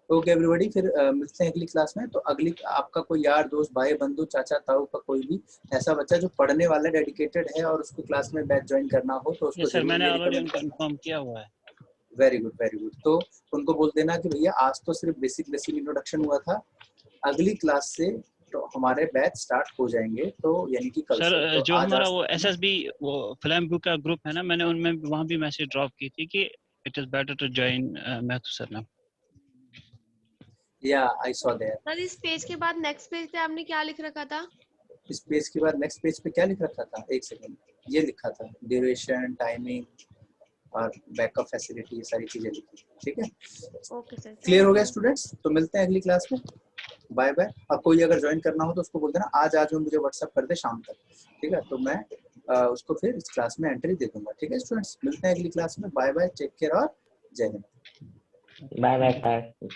ओके एवरीबॉडी, फिर मिलते हैं अगली क्लास में। तो अगली आपका कोई यार दोस्त, भाई बंधु, चाचा ताऊ का कोई भी ऐसा बच्चा जो पढ़ने वाला डेडिकेटेड है और उसको क्लास में बैच ज्वाइन करना हो तो उसको सर मैंने ऑलरेडी जरूर कंफर्म किया हुआ है। Very good very good. तो उनको बोल देना कि भैया आज तो सिर्फ बेसिक इंट्रोडक्शन हुआ था, अगली क्लास से तो हमारे बैच स्टार्ट हो जाएंगे, तो यानी कि कल सर से। तो जो आज हमारा वो SSB वो फ्लैम्बू का ग्रुप है ना, मैंने उनमें वहाँ भी मैसेज ड्रॉप की थी कि it is better to join Matthew sir now. या आई सॉ देयर। सर इस पेज के बाद नेक्स्ट पेज पे आपने क्या लिख रखा था? इस पेज के बाद नेक्स्ट पेज पे क्या लिख रखा था, एक सेकंड, ये लिखा था ड्यूरेशन, टाइमिंग और बैकअप फैसिलिटी, ये सारी चीजें लिखी। ठीक है, ओके सर। क्लियर हो गया स्टूडेंट्स? तो मिलते हैं अगली क्लास में, बाय बाय। अब कोई अगर ज्वाइन करना हो तो उसको बोल देना आज में मुझे व्हाट्सएप कर दे शाम तक, ठीक है, तो मैं उसको फिर इस क्लास में एंट्री दे दूंगा। ठीक है स्टूडेंट्स, मिलते हैं अगली क्लास में, बाय बाय, टेक केयर और जय हिंद। Bye bye sir.